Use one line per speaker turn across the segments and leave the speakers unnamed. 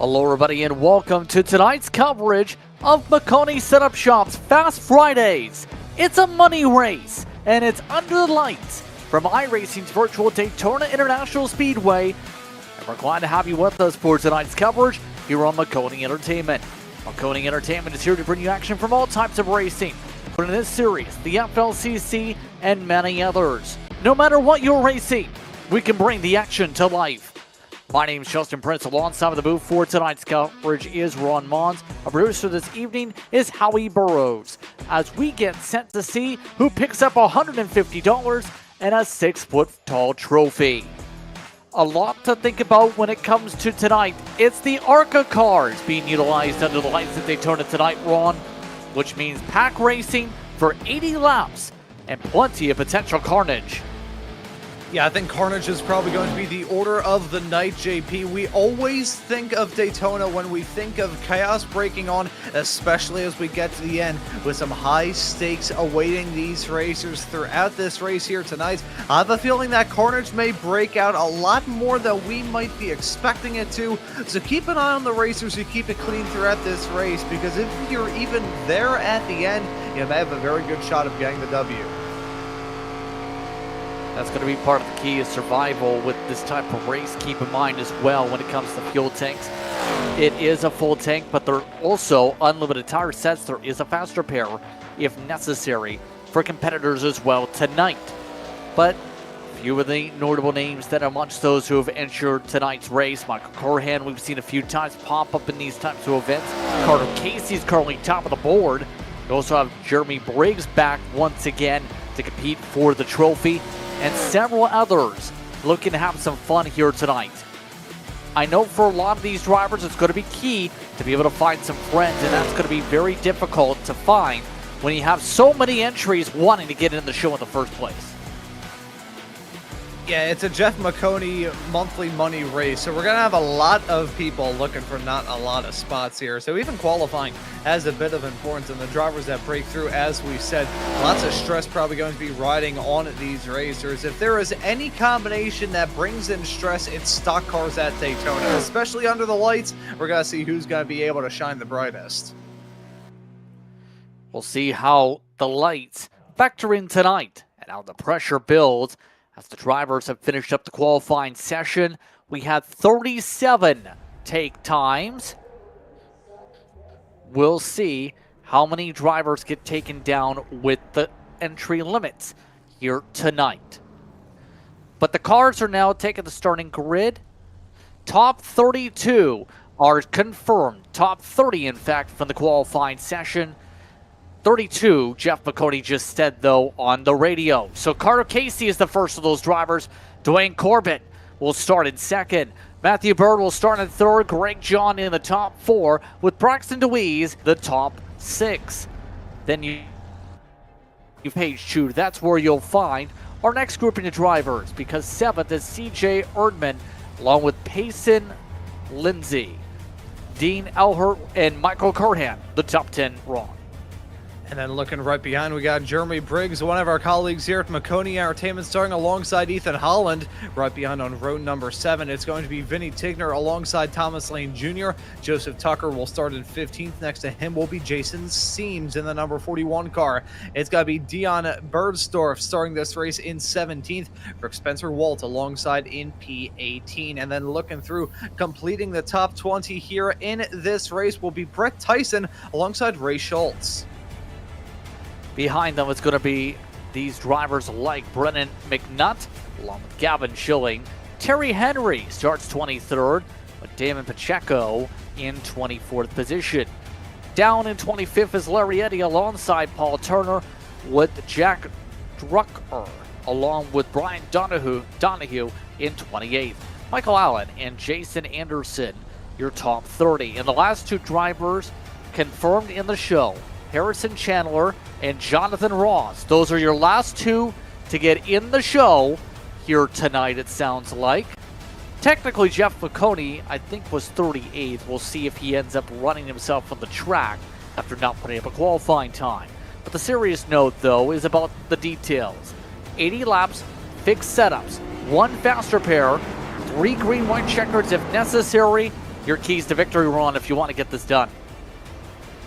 Hello everybody and welcome to tonight's coverage of Maconi Setup Shop's Fast Fridays. It's a money race and it's under the lights from iRacing's virtual Daytona International Speedway. And we're glad to have you with us for tonight's coverage here on Maconi Entertainment. Maconi Entertainment is here to bring you action from all types of racing, but in this series, the FLCC and many others. No matter what you're racing, we can bring the action to life. My name is Justin Prince. Alongside of the booth for tonight's coverage is Ron Mons. Our producer this evening is Howie Burrows, as we get set to see who picks up $150 and a 6-foot-tall trophy. A lot to think about when it comes to tonight. It's the ARCA cars being utilized under the lights at Daytona tonight, Ron, which means pack racing for 80 laps and plenty of potential carnage.
Yeah, I think carnage is probably going to be the order of the night, JP. We always think of Daytona when we think of chaos breaking on, especially as we get to the end with some high stakes awaiting these racers throughout this race here tonight. I have a feeling that carnage may break out a lot more than we might be expecting it to. So keep an eye on the racers who keep it clean throughout this race, because if you're even there at the end, you may have a very good shot of getting the W.
That's going to be part of the key of survival with this type of race. Keep in mind as well when it comes to fuel tanks. It is a full tank, but there are also unlimited tire sets. There is a faster pair if necessary for competitors as well tonight. But few of the notable names that amongst those who have entered tonight's race. Michael Corhan, we've seen a few times pop up in these types of events. Carter Casey's currently top of the board. You also have Jeremy Briggs back once again to compete for the trophy, and several others looking to have some fun here tonight. I know for a lot of these drivers it's going to be key to be able to find some friends, and that's going to be very difficult to find when you have so many entries wanting to get in the show in the first place.
Yeah, it's a Jeff Maconi monthly money race, so we're going to have a lot of people looking for not a lot of spots here. So even qualifying has a bit of importance, and the drivers that break through, as we said, lots of stress probably going to be riding on these racers. If there is any combination that brings in stress, it's stock cars at Daytona. Especially under the lights, we're going to see who's going to be able to shine the brightest.
We'll see how the lights factor in tonight and how the pressure builds. As the drivers have finished up the qualifying session, we had 37 take times. We'll see how many drivers get taken down with the entry limits here tonight. But the cars are now taking the starting grid. Top 32 are confirmed. Top 30, in fact, from the qualifying session. 32, Jeff Maconi just said, though, on the radio. So Carter Casey is the first of those drivers. Dwayne Corbett will start in second. Matthew Bird will start in third. Greg John in the top 4, with Braxton DeWeese the top 6. Then you page 2. That's where you'll find our next grouping of drivers, because 7th is CJ Erdman, along with Payson Lindsay, Dean Elhert, and Michael Curhan, the top 10 Raw.
And then looking right behind, we got Jeremy Briggs, one of our colleagues here at Maconi Entertainment, starting alongside Ethan Holland. Right behind on row number 7, it's going to be Vinny Tigner alongside Thomas Lane Jr. Joseph Tucker will start in 15th. Next to him will be Jason Seams in the number 41 car. It's got to be Dion Berdstorff starting this race in 17th. Rick Spencer Walt alongside in P18. And then looking through, completing the top 20 here in this race will be Brett Tyson alongside Ray Schultz.
Behind them, it's going to be these drivers like Brennan McNutt, along with Gavin Schilling. Terry Henry starts 23rd, with Damon Pacheco in 24th position. Down in 25th is Larry Eddy alongside Paul Turner, with Jack Drucker, along with Brian Donahue in 28th. Michael Allen and Jason Anderson, your top 30. And the last two drivers confirmed in the show, Harrison Chandler and Jonathan Ross. Those are your last two to get in the show here tonight, it sounds like. Technically, Jeff Maconi, I think, was 38th. We'll see if he ends up running himself on the track after not putting up a qualifying time. But the serious note, though, is about the details. 80 laps, fixed setups, 1 faster pair, 3 green-white checkers if necessary, your keys to victory, Ron, if you want to get this done?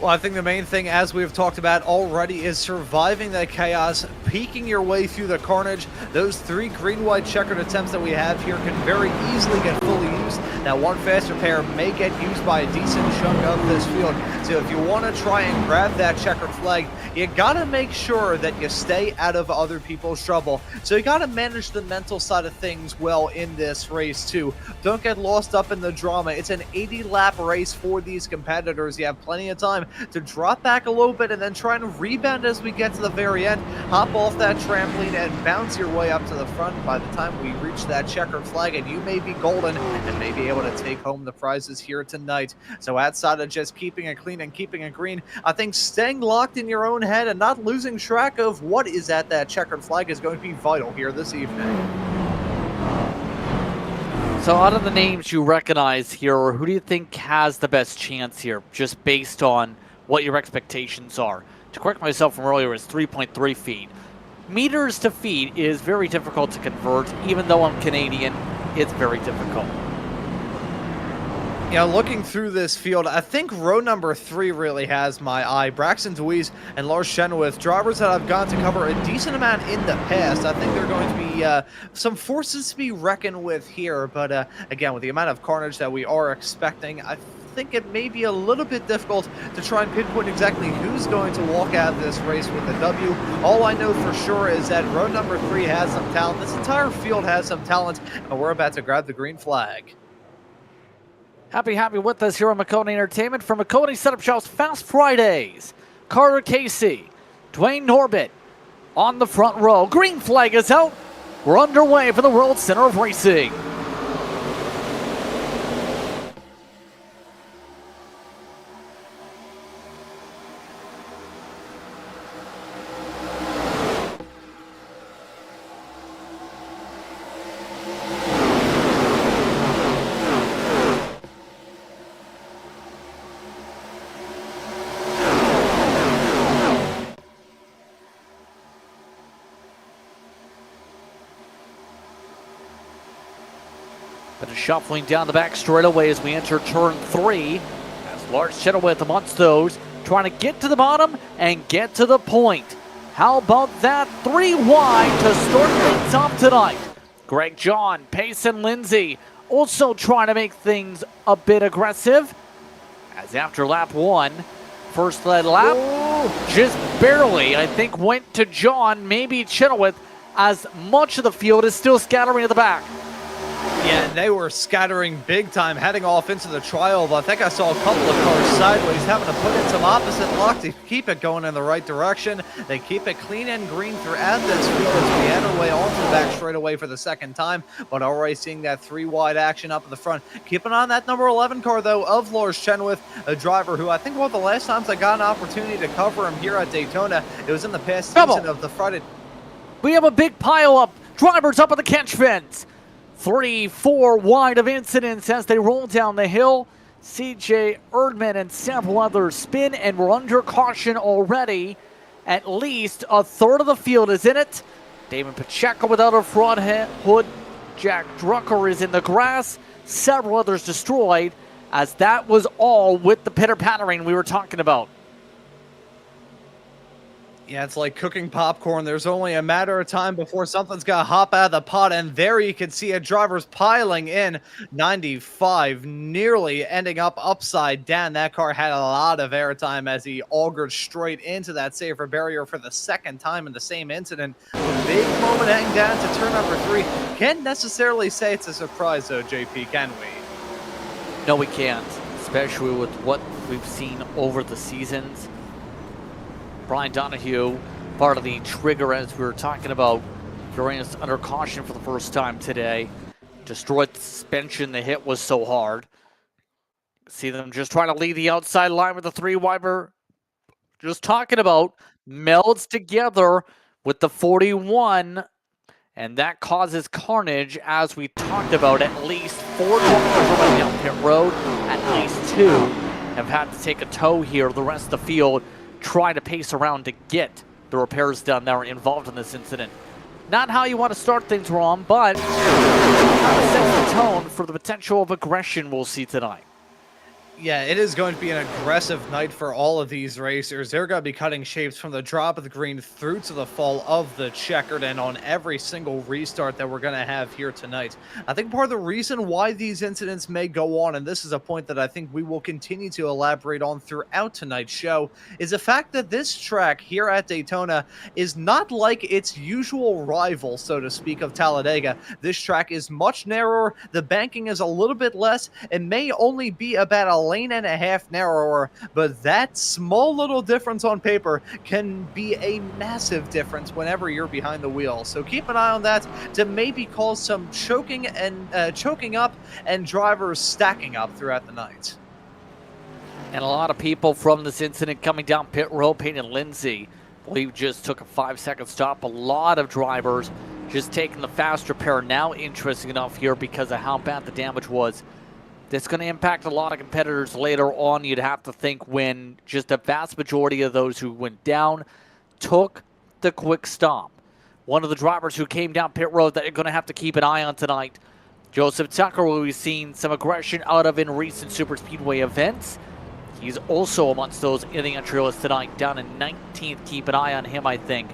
Well, I think the main thing, as we've talked about already, is surviving that chaos, peeking your way through the carnage. Those 3 green-white checkered attempts that we have here can very easily get fully used. Now, one faster pair may get used by a decent chunk of this field. So if you want to try and grab that checkered flag, you gotta make sure that you stay out of other people's trouble. So you gotta manage the mental side of things well in this race too. Don't get lost up in the drama. It's an 80-lap race for these competitors. You have plenty of time to drop back a little bit and then try and rebound as we get to the very end. Hop off that trampoline and bounce your way up to the front. By the time we reach that checkered flag, and you may be golden and may be able to take home the prizes here tonight. So outside of just keeping it clean and keeping it green, I think staying locked in your own head and not losing track of what is at that checkered flag is going to be vital here this evening.
So out of the names you recognize here, who do you think has the best chance here, just based on what your expectations are? To correct myself from earlier, it's 3.3 feet. Meters to feet is very difficult to convert. Even though I'm Canadian, it's very difficult.
Yeah, looking through this field, I think row number 3 really has my eye. Braxton Deweese and Lars Chenoweth, drivers that I've gone to cover a decent amount in the past. I think they're going to be some forces to be reckoned with here. But again, with the amount of carnage that we are expecting, I think it may be a little bit difficult to try and pinpoint exactly who's going to walk out of this race with a W. All I know for sure is that row number 3 has some talent. This entire field has some talent, and we're about to grab the green flag.
Happy with us here on Maconi Entertainment for Maconi Setup Shop's Fast Fridays. Carter Casey, Dwayne Norbit on the front row. Green flag is out. We're underway for the World Center of Racing. But shuffling down the back straightaway as we enter turn 3. As Lars Chenoweth amongst those, trying to get to the bottom and get to the point. How about that? 3 wide to start things off tonight. Greg John, Payson Lindsay also trying to make things a bit aggressive. As after lap 1, first lead lap, just barely, I think, went to John, maybe Chenoweth, as much of the field is still scattering at the back.
Yeah, and they were scattering big time, heading off into the trial. But I think I saw a couple of cars sideways, having to put in some opposite lock to keep it going in the right direction. They keep it clean and green throughout this field as we head our way onto the back straightaway for the second time. But already seeing that 3-wide action up in the front. Keeping on that number 11 car, though, of Lars Chenoweth, a driver who I think one of the last times I got an opportunity to cover him here at Daytona, it was in the past season of the Friday.
We have a big pile up. Drivers up on the catch fence. 3-4 wide of incidents as they roll down the hill. CJ Erdman and several others spin, and we're under caution already. At least a third of the field is in it. David Pacheco without a front hood. Jack Drucker is in the grass. Several others destroyed, as that was all with the pitter-pattering we were talking about.
Yeah, it's like cooking popcorn. There's only a matter of time before something's got to hop out of the pot, and there you can see it. Drivers piling in. 95, nearly ending up upside down. That car had a lot of airtime as he augured straight into that safer barrier for the second time in the same incident. A big moment heading down to turn number 3. Can't necessarily say it's a surprise, though, JP, can we?
No, we can't, especially with what we've seen over the seasons. Brian Donahue, part of the trigger as we were talking about, throwing us under caution for the first time today. Destroyed the suspension, the hit was so hard. See them just trying to lead the outside line with the 3-wide we're just talking about. Melds together with the 41, and that causes carnage, as we talked about. At least 4 drivers running down pit road, at least 2 have had to take a tow here. The rest of the field try to pace around to get the repairs done that were involved in this incident. Not how you want to start things, Ron, but kind of sets the tone for the potential of aggression we'll see tonight.
Yeah, it is going to be an aggressive night for all of these racers. They're going to be cutting shapes from the drop of the green through to the fall of the checkered and on every single restart that we're going to have here tonight. I think part of the reason why these incidents may go on, and this is a point that I think we will continue to elaborate on throughout tonight's show, is the fact that this track here at Daytona is not like its usual rival, so to speak, of Talladega. This track is much narrower. The banking is a little bit less. It may only be about a lane and a half narrower, but that small little difference on paper can be a massive difference whenever you're behind the wheel. So keep an eye on that to maybe cause some choking up and drivers stacking up throughout the night.
And a lot of people from this incident coming down pit road, Payne and Lindsay, I believe just took a 5-second stop. A lot of drivers just taking the fast repair. Now interesting enough here because of how bad the damage was. That's going to impact a lot of competitors later on, you'd have to think, when just a vast majority of those who went down took the quick stop. One of the drivers who came down pit road that you're going to have to keep an eye on tonight, Joseph Tucker, who we've seen some aggression out of in recent super speedway events. He's also amongst those in the entry list tonight, down in 19th. Keep an eye on him, I think,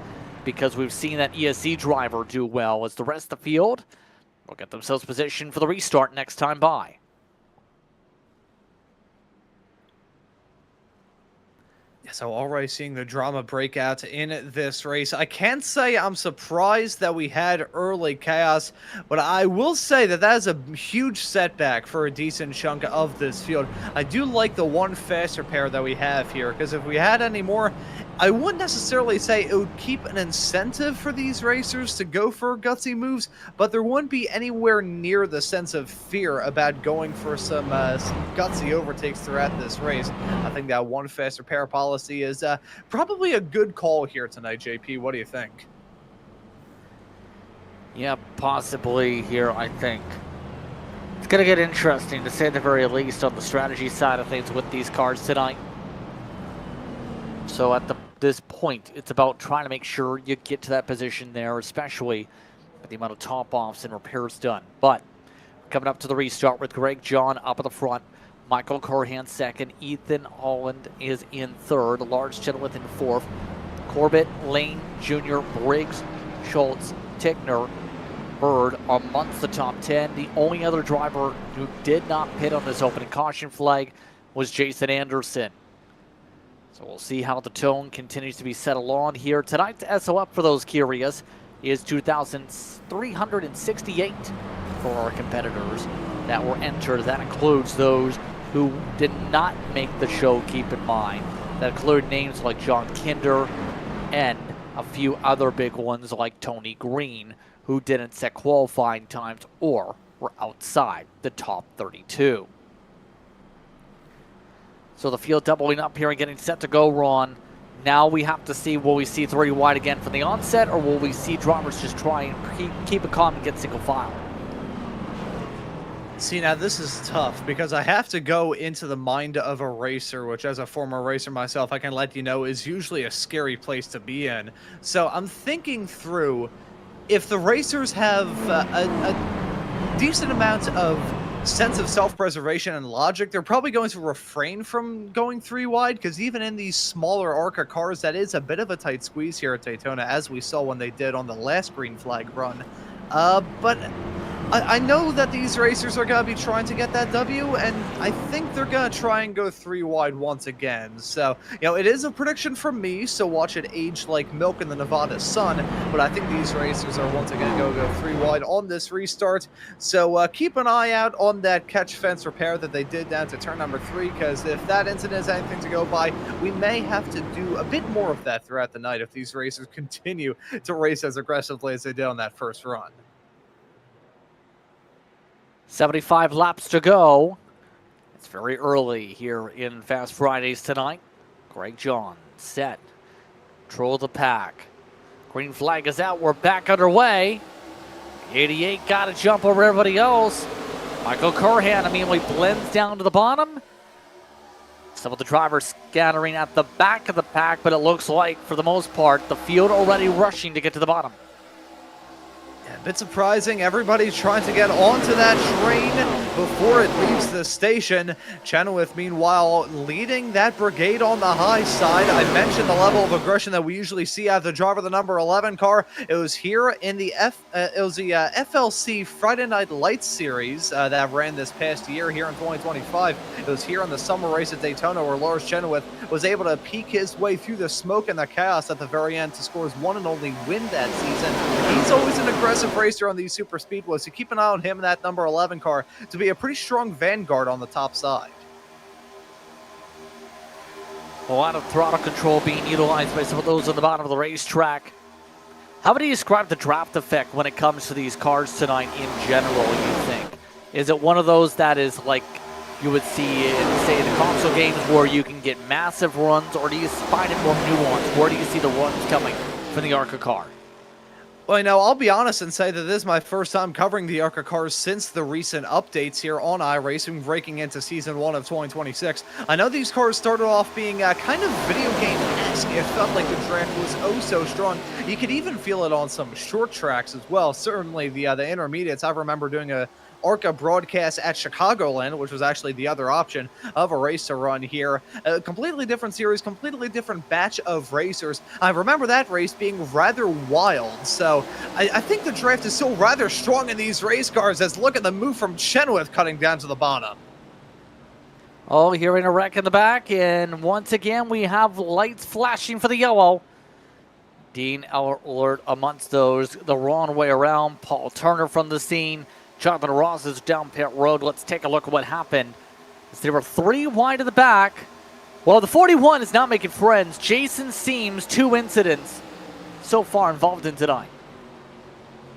because we've seen that ESC driver do well, as the rest of the field will get themselves positioned for the restart next time by.
So already seeing the drama break out in this race. I can't say I'm surprised that we had early chaos, but I will say that that is a huge setback for a decent chunk of this field. I do like the one fast repair that we have here, because if we had any more, I wouldn't necessarily say it would keep an incentive for these racers to go for gutsy moves, but there wouldn't be anywhere near the sense of fear about going for some gutsy overtakes throughout this race. I think that one fast repair policy is probably a good call here tonight, JP. What do you think?
Yeah, possibly here, I think. It's going to get interesting, to say the very least, on the strategy side of things with these cars tonight. So at this point, it's about trying to make sure you get to that position there, especially with the amount of top-offs and repairs done. But coming up to the restart with Greg John up at the front, Michael Curhan second, Ethan Holland is in third, Lars Chenoweth in fourth, Corbett, Lane, Jr., Briggs, Schultz, Tickner, Bird amongst the top 10. The only other driver who did not pit on this opening caution flag was Jason Anderson. So we'll see how the tone continues to be settled on here. Tonight's SOF, for those curious, is 2,368 for our competitors that were entered. That includes those who did not make the show, keep in mind. That include names like John Kinder and a few other big ones like Tony Green, who didn't set qualifying times or were outside the top 32. So the field doubling up here and getting set to go, Ron. Now we have to see, will we see 3 wide again from the onset, or will we see drivers just try and keep it calm and get single file?
See, now this is tough because I have to go into the mind of a racer, which as a former racer myself, I can let you know is usually a scary place to be in. So I'm thinking through, if the racers have a decent amount of sense of self-preservation and logic, they're probably going to refrain from going 3 wide, because even in these smaller ARCA cars, that is a bit of a tight squeeze here at Daytona, as we saw when they did on the last green flag run. But I know that these racers are going to be trying to get that W, and I think they're going to try and go 3 wide once again. So, you know, it is a prediction from me, so watch it age like milk in the Nevada sun, but I think these racers are once again going to go 3 wide on this restart. So keep an eye out on that catch fence repair that they did down to turn number 3, because if that incident is anything to go by, we may have to do a bit more of that throughout the night if these racers continue to race as aggressively as they did on that first run.
75 laps to go. It's very early here in Fast Fridays tonight. Greg John set. Control the pack. Green flag is out. We're back underway. 88 got to jump over everybody else. Michael Curhan immediately blends down to the bottom. Some of the drivers scattering at the back of the pack, but it looks like, for the most part, the field already rushing to get to the bottom.
A bit surprising. Everybody's trying to get onto that train. before it leaves the station. Chenoweth, meanwhile, leading that brigade on the high side. I mentioned the level of aggression that we usually see out of the driver of the number 11 car. It was here in the FLC Friday Night Lights series that ran this past year here in 2025. It was here in the summer race at Daytona where Lars Chenoweth was able to peek his way through the smoke and the chaos at the very end to score his one and only win that season. He's always an aggressive racer on these super speedways, so keep an eye on him and that number 11 car to be a pretty strong vanguard on the top side.
A lot of throttle control being utilized by some of those on the bottom of the racetrack. How would you describe the draft effect when it comes to these cars tonight in general, you think? Is it one of those that is like you would see in, say, the console games where you can get massive runs, or do you find it more nuanced? Where do you see the runs coming from the ARCA car?
Well, you know, I'll be honest and say that this is my first time covering the ARCA cars since the recent updates here on iRacing, breaking into Season 1 of 2026. I know these cars started off being kind of video game-esque. It felt like the draft was oh so strong. You could even feel it on some short tracks as well. Certainly the intermediates. I remember doing a ARCA broadcast at Chicagoland, which was actually the other option of a race to run here. A completely different series, completely different batch of racers. I remember that race being rather wild, so I think the draft is still rather strong in these race cars, as look at the move from Chenoweth cutting down to the bottom.
Oh, hearing a wreck in the back, and once again we have lights flashing for the yellow. Dean alert amongst those the wrong way around. Paul Turner from the scene. Jonathan Ross is down pit road. Let's take a look at what happened. There were 3 wide in the back. Well, the 41 is not making friends. Jason Seams, 2 incidents so far involved in tonight.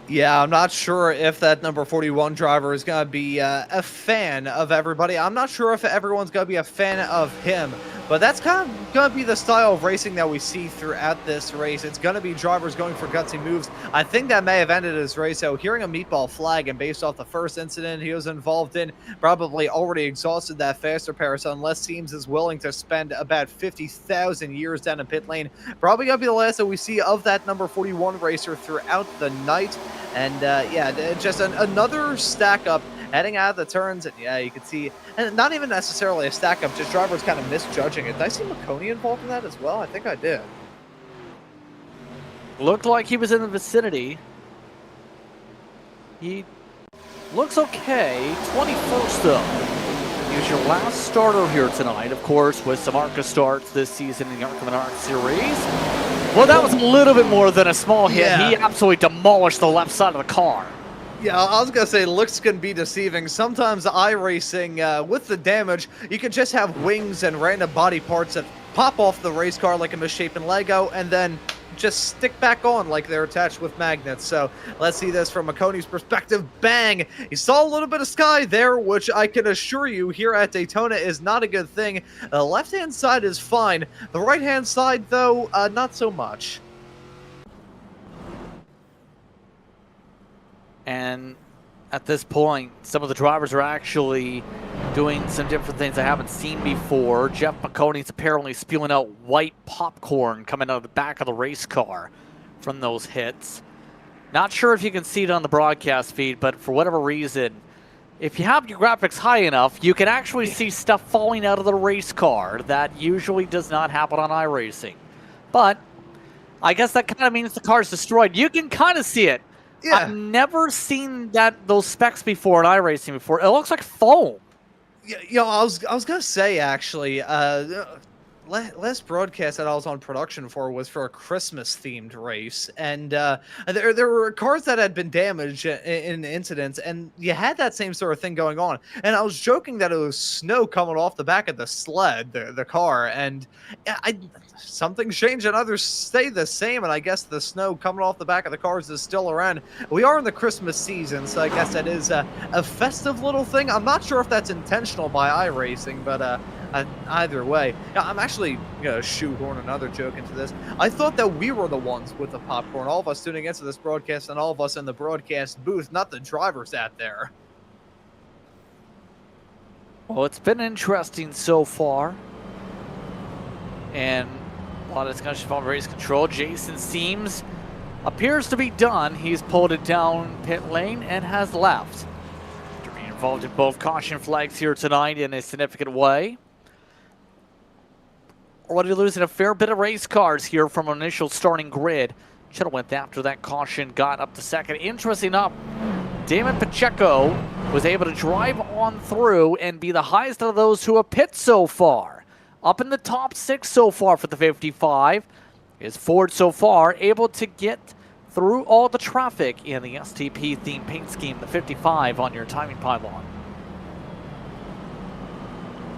Yeah, I'm not sure if that number 41 driver is going to be a fan of everybody. I'm not sure if everyone's going to be a fan of him. But that's kind of going to be the style of racing that we see throughout this race. It's going to be drivers going for gutsy moves. I think that may have ended his race. So hearing a meatball flag, and based off the first incident he was involved in, probably already exhausted that faster pair. So unless Seams is willing to spend about 50,000 years down in pit lane, probably going to be the last that we see of that number 41 racer throughout the night. And yeah, just another stack up heading out of the turns, and yeah, you can see, and not even necessarily a stack up, just drivers kind of misjudging it. Did I see Maconi involved in that as well? I think I did.
Looked like he was in the vicinity. He looks okay. 21st though. He was your last starter here tonight, of course, with some ARCA starts this season in the ARCA and ARC series. Well, that was a little bit more than a small hit. Yeah. He absolutely demolished the left side of the car.
Yeah, I was going to say, looks can be deceiving. Sometimes iRacing, with the damage, you can just have wings and random body parts that pop off the race car like a misshapen Lego, and then just stick back on like they're attached with magnets. So let's see this from Maconi's perspective. Bang! He saw a little bit of sky there, which I can assure you here at Daytona is not a good thing. The left-hand side is fine. The right-hand side, though, not so much.
And at this point, some of the drivers are actually doing some different things I haven't seen before. Jeff Maconi's apparently spewing out white popcorn coming out of the back of the race car from those hits. Not sure if you can see it on the broadcast feed, but for whatever reason, if you have your graphics high enough, you can actually see stuff falling out of the race car. That usually does not happen on iRacing. But I guess that kind of means the car's destroyed. You can kind of see it. Yeah. I've never seen those specs before in iRacing before. It looks like foam.
Yeah, you know, I was gonna say actually, last broadcast that I was on production for was for a Christmas themed race, and there were cars that had been damaged in incidents, and you had that same sort of thing going on. And I was joking that it was snow coming off the back of the sled, the car, and something changed and others stayed the same, and I guess the snow coming off the back of the cars is still around. We are in the Christmas season, so I guess that is a festive little thing. I'm not sure if that's intentional by iRacing, but either way. I'm actually going to shoehorn another joke into this. I thought that we were the ones with the popcorn, all of us tuning into this broadcast and all of us in the broadcast booth, not the drivers out there.
Well, it's been interesting so far. And a lot of discussion about race control. Jason Seams appears to be done. He's pulled it down pit lane and has left. Involved in both caution flags here tonight in a significant way. Already losing a fair bit of race cars here from an initial starting grid. Chenoweth, after that caution, got up to second. Interesting enough, Damon Pacheco was able to drive on through and be the highest of those who have pit so far. Up in the top 6 so far for the 55. Is Ford so far able to get through all the traffic in the STP themed paint scheme, the 55 on your timing pylon.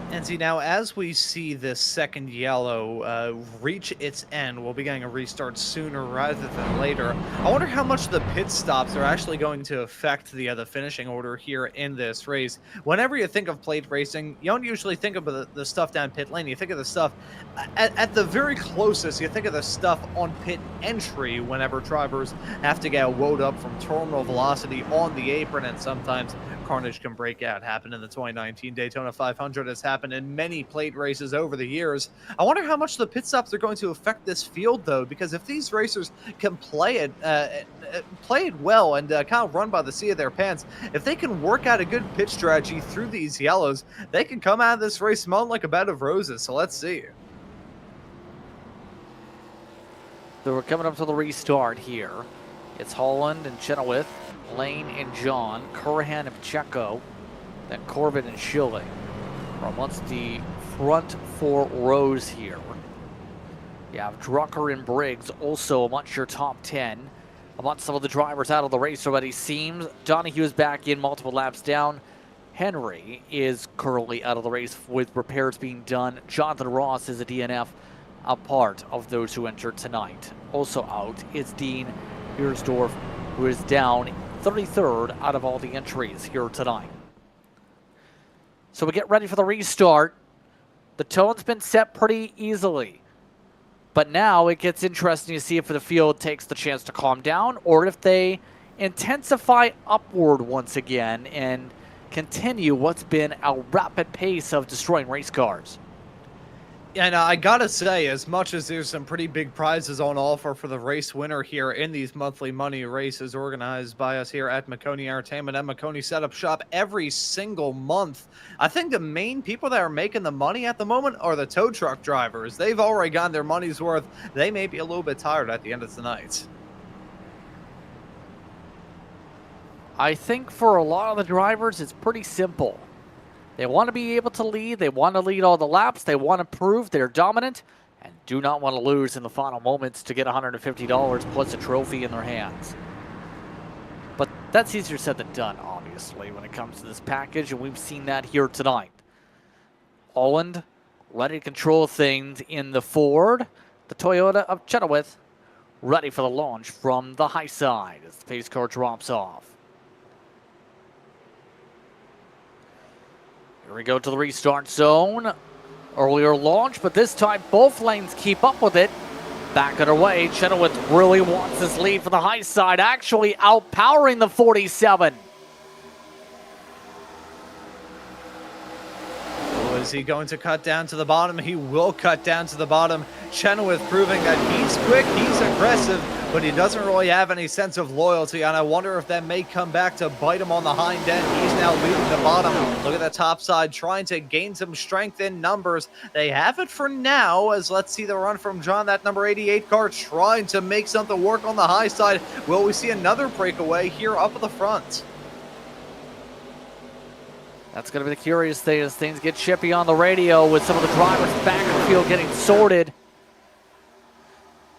And see, now as we see this second yellow reach its end, we'll be getting a restart sooner rather than later. I wonder how much the pit stops are actually going to affect the finishing order here in this race. Whenever you think of plate racing, you don't usually think of the stuff down pit lane. You think of the stuff at the very closest. You think of the stuff on pit entry whenever drivers have to get woed up from terminal velocity on the apron, and sometimes carnage can break out. Happened in the 2019 Daytona 500. Has happened in many plate races over the years. I wonder how much the pit stops are going to affect this field, though, because if these racers can play it well and kind of run by the seat of their pants, if they can work out a good pit strategy through these yellows, they can come out of this race smelling like a bed of roses. So let's see.
So we're coming up to the restart here. It's Holland and Chenoweth, Lane and John, Curran and Pacheco, then Corbin and Schilling are amongst the front 4 rows here. You have Drucker and Briggs also amongst your top 10. Amongst some of the drivers out of the race already seems. Donahue is back in, multiple laps down. Henry is currently out of the race with repairs being done. Jonathan Ross is a DNF, a part of those who entered tonight. Also out is Dean Beersdorf, who is down 33rd out of all the entries here tonight. So we get ready for the restart. The tone's been set pretty easily. But now it gets interesting to see if the field takes the chance to calm down or if they intensify upward once again and continue what's been a rapid pace of destroying race cars.
And I gotta say, as much as there's some pretty big prizes on offer for the race winner here in these monthly money races organized by us here at Maconi Entertainment and Maconi Setup Shop every single month, I think the main people that are making the money at the moment are the tow truck drivers. They've already gotten their money's worth. They may be a little bit tired at the end of the night.
I think for a lot of the drivers, it's pretty simple. They want to be able to lead. They want to lead all the laps. They want to prove they're dominant and do not want to lose in the final moments to get $150 plus a trophy in their hands. But that's easier said than done, obviously, when it comes to this package, and we've seen that here tonight. Holland ready to control things in the Ford. The Toyota of Chenoweth ready for the launch from the high side as the pace car drops off. Here we go to the restart zone. Earlier launch, but this time both lanes keep up with it. Back underway, Chenoweth really wants this lead for the high side, actually outpowering the 47.
Is he going to cut down to the bottom? He will cut down to the bottom. Chenoweth proving that he's quick, he's aggressive, but he doesn't really have any sense of loyalty, and I wonder if that may come back to bite him on the hind end. He's now leading the bottom. Look at the top side, trying to gain some strength in numbers. They have it for now, as let's see the run from John, that number 88 car, trying to make something work on the high side. Will we see another breakaway here up at the front?
That's going to be the curious thing as things get chippy on the radio with some of the drivers back in the field getting sorted.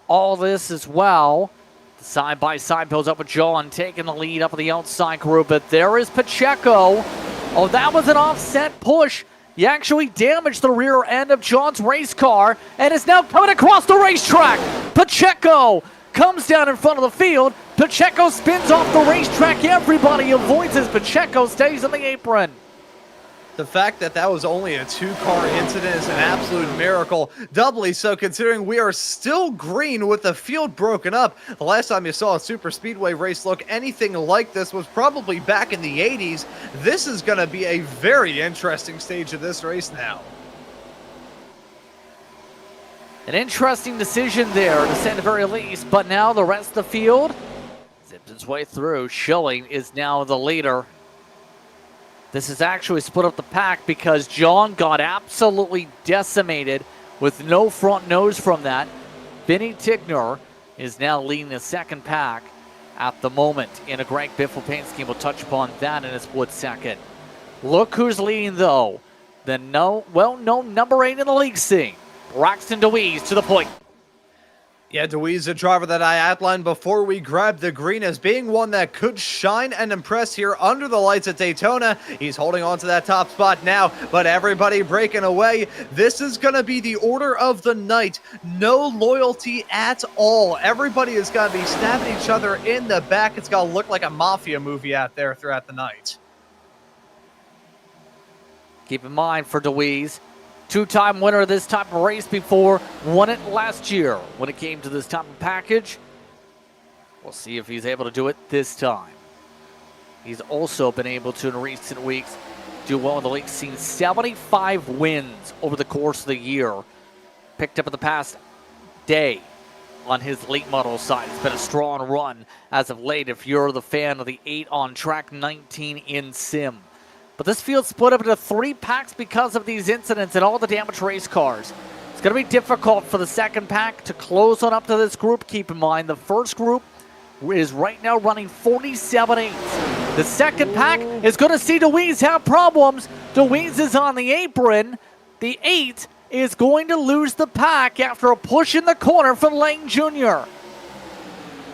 All this as well. The side-by-side builds up with John taking the lead up on the outside group, but there is Pacheco. Oh, that was an offset push. He actually damaged the rear end of John's race car and is now coming across the racetrack. Pacheco comes down in front of the field. Pacheco spins off the racetrack. Everybody avoids as Pacheco stays on the apron.
The fact that that was only a 2-car incident is an absolute miracle. Doubly so considering we are still green with the field broken up. The last time you saw a super speedway race look anything like this was probably back in the 80s. This is going to be a very interesting stage of this race now.
An interesting decision there, to say the very least, but now the rest of the field zips its way through. Schilling is now the leader. This is actually split up the pack because John got absolutely decimated with no front nose from that. Vinny Tigner is now leading the second pack at the moment in a Greg Biffle paint scheme. We'll touch upon that in a split second. Look who's leading, though. The well-known number 8 in the league scene, Braxton DeWeese, to the point.
Yeah, DeWeese, a driver that I outlined before we grabbed the green as being one that could shine and impress here under the lights at Daytona. He's holding on to that top spot now, but everybody breaking away. This is going to be the order of the night. No loyalty at all. Everybody is going to be stabbing each other in the back. It's going to look like a mafia movie out there throughout the night.
Keep in mind for DeWeese, two-time winner of this type of race before, won it last year when it came to this type of package. We'll see if he's able to do it this time. He's also been able to, in recent weeks, do well in the league scene. 75 wins over the course of the year. Picked up in the past day on his late model side. It's been a strong run as of late if you're the fan of the 8 on track, 19 in sim. But this field split up into 3 packs because of these incidents and all the damaged race cars. It's going to be difficult for the second pack to close on up to this group. Keep in mind, the first group is right now running 47-8. The second pack is going to see DeWeese have problems. DeWeese is on the apron. The 8 is going to lose the pack after a push in the corner from Lane Jr.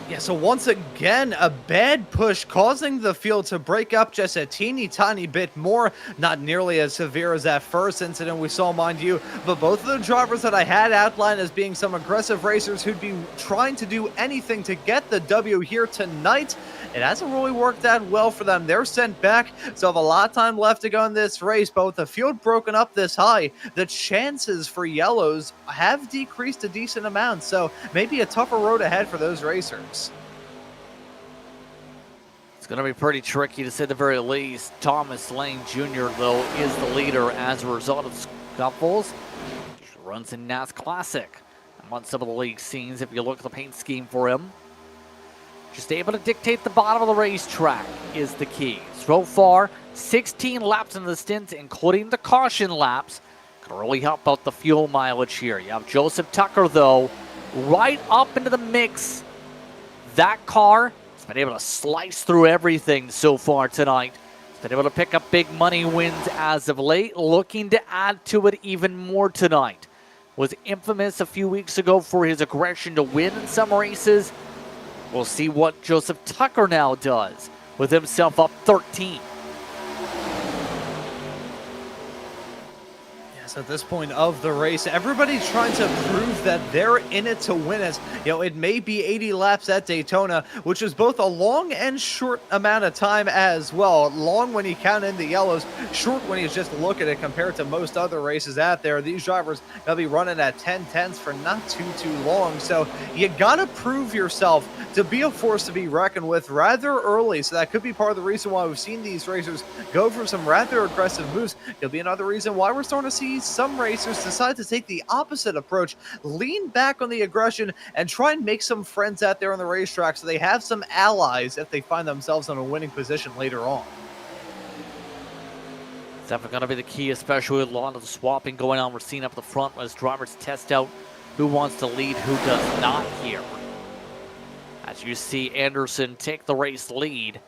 Yeah, so once again, a bad push causing the field to break up just a teeny tiny bit more. Not nearly as severe as that first incident we saw, mind you, but both of the drivers that I had outlined as being some aggressive racers who'd be trying to do anything to get the W here tonight, it hasn't really worked out well for them. They're sent back, so have a lot of time left to go in this race, but with the field broken up this high, the chances for yellows have decreased a decent amount, so maybe a tougher road ahead for those racers.
It's going to be pretty tricky to say the very least. Thomas Lane Jr., though, is the leader as a result of scuffles. He runs in NAS Classic. On some of the league scenes, if you look at the paint scheme for him, just able to dictate the bottom of the racetrack is the key. So far, 16 laps in the stint, including the caution laps. Can really help out the fuel mileage here. You have Joseph Tucker, though, right up into the mix. That car has been able to slice through everything so far tonight. He's been able to pick up big money wins as of late, looking to add to it even more tonight. Was infamous a few weeks ago for his aggression to win in some races. We'll see what Joseph Tucker now does with himself up 13.
At this point of the race, everybody's trying to prove that they're in it to win it. You know, it may be 80 laps at Daytona, which is both a long and short amount of time as well. Long when you count in the yellows, short when you just look at it compared to most other races out there. These drivers will be running at 10/10ths for not too long. So you gotta prove yourself to be a force to be reckoned with rather early. So that could be part of the reason why we've seen these racers go for some rather aggressive moves. It'll be another reason why we're starting to see some racers decide to take the opposite approach, lean back on the aggression, and try and make some friends out there on the racetrack so they have some allies if they find themselves in a winning position later on.
It's definitely going to be the key, especially with a lot of the swapping going on. We're seeing up the front as drivers test out who wants to lead, who does not here. As you see Anderson take the race lead,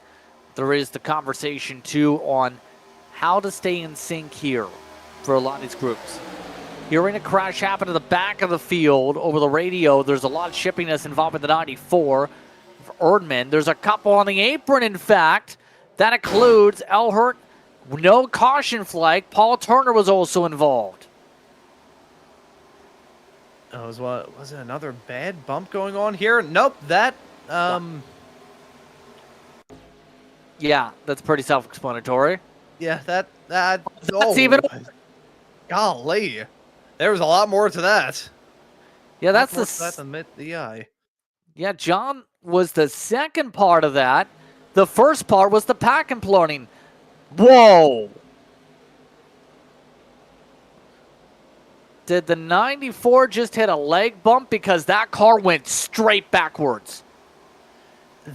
there is the conversation too on how to stay in sync here for a lot of these groups. Hearing a crash happen to the back of the field over the radio, there's a lot of shippiness involved with the 94. For Erdman, there's a couple on the apron, in fact. That includes Elhurt, no caution flag. Paul Turner was also involved.
Oh, was it another bad bump going on here? Nope, that,
yeah, that's pretty self-explanatory.
Yeah,
That's even...
Golly, there was a lot more to that.
Yeah, that's
that than met the eye.
Yeah, John was the second part of that. The first part was the pack imploding. Whoa! Did the 94 just hit a leg bump because that car went straight backwards?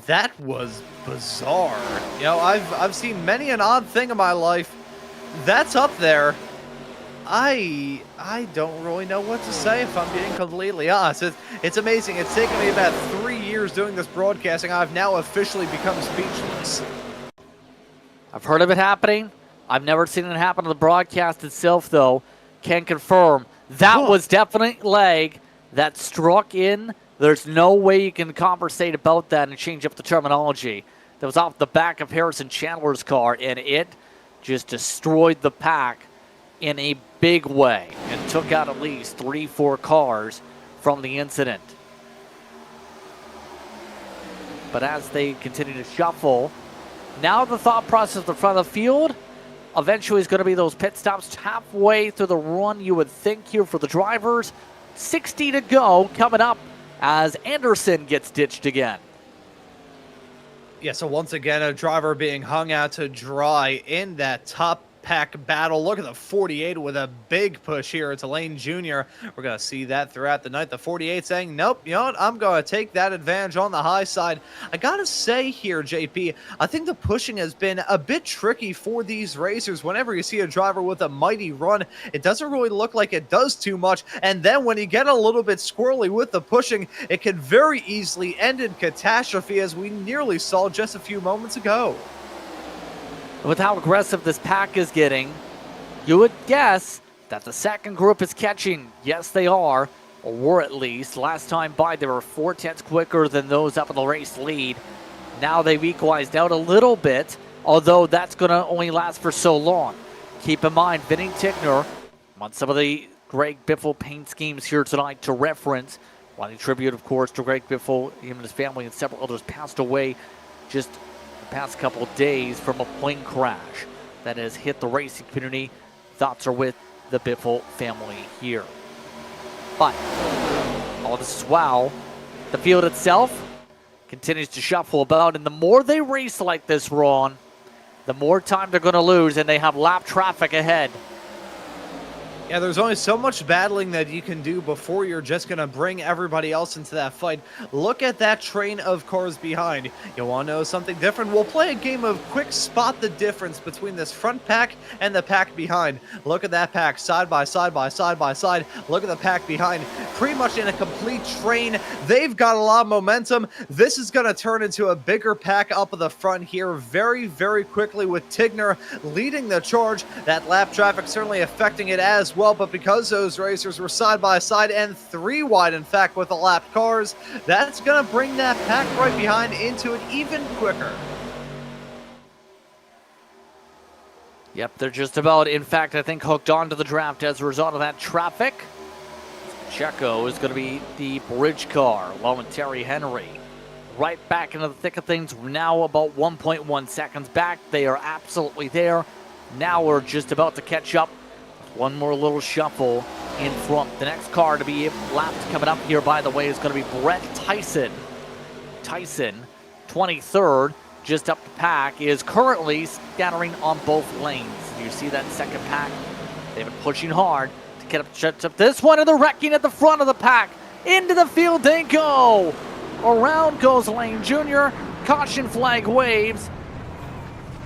That was bizarre. You know, I've seen many an odd thing in my life. That's up there. I don't really know what to say if I'm being completely honest. It's amazing. It's taken me about 3 years doing this broadcasting. I've now officially become speechless.
I've heard of it happening. I've never seen it happen on the broadcast itself, though. Can confirm that was definitely leg that struck in. There's no way you can conversate about that and change up the terminology. That was off the back of Harrison Chandler's car, and it just destroyed the pack in a big way and took out at least 3-4 cars from the incident. But as they continue to shuffle, now the thought process at the front of the field eventually is going to be those pit stops halfway through the run, you would think, here for the drivers. 60 to go coming up as Anderson gets ditched again.
Yeah, so once again, a driver being hung out to dry in that top pack battle. Look at the 48 with a big push here. It's Lane Jr. We're going to see that throughout the night. The 48 saying, nope, you know what? I'm going to take that advantage on the high side. I got to say here, JP, I think the pushing has been a bit tricky for these racers. Whenever you see a driver with a mighty run, it doesn't really look like it does too much. And then when you get a little bit squirrely with the pushing, it can very easily end in catastrophe, as we nearly saw just a few moments ago.
With how aggressive this pack is getting, you would guess that the second group is catching. Yes, they are, or were at least. Last time by, they were 4/10 quicker than those up in the race lead. Now they've equalized out a little bit, although that's going to only last for so long. Keep in mind, Vinny Tickner, on some of the Greg Biffle paint schemes here tonight to reference. Wanting tribute, of course, to Greg Biffle. Him and his family and several others passed away just past couple of days from a plane crash that has hit the racing community. Thoughts are with the Biffle family here. But all this is wow. The field itself continues to shuffle about, and the more they race like this, Ron, the more time they're going to lose, and they have lap traffic ahead.
Yeah, there's only so much battling that you can do before you're just going to bring everybody else into that fight. Look at that train of cars behind. You want to know something different? We'll play a game of quick spot the difference between this front pack and the pack behind. Look at that pack, side by side by side by side. Look at the pack behind. Pretty much in a complete train. They've got a lot of momentum. This is going to turn into a bigger pack up at the front here very, very quickly, with Tigner leading the charge. That lap traffic certainly affecting it as well. But because those racers were side by side and 3 wide, in fact, with the lapped cars, that's going to bring that pack right behind into it even quicker.
Yep, they're just about, in fact, I think, hooked onto the draft as a result of that traffic. Checo is going to be the bridge car, along with Terry Henry. Right back into the thick of things, now about 1.1 seconds back. They are absolutely there. Now we're just about to catch up. One more little shuffle in front. The next car to be lapped coming up here, by the way, is going to be Brett Tyson. Tyson, 23rd, just up the pack, is currently scattering on both lanes. You see that second pack? They've been pushing hard to get up this one, and they're wrecking at the front of the pack. Into the field they go. Around goes Lane Jr. Caution flag waves.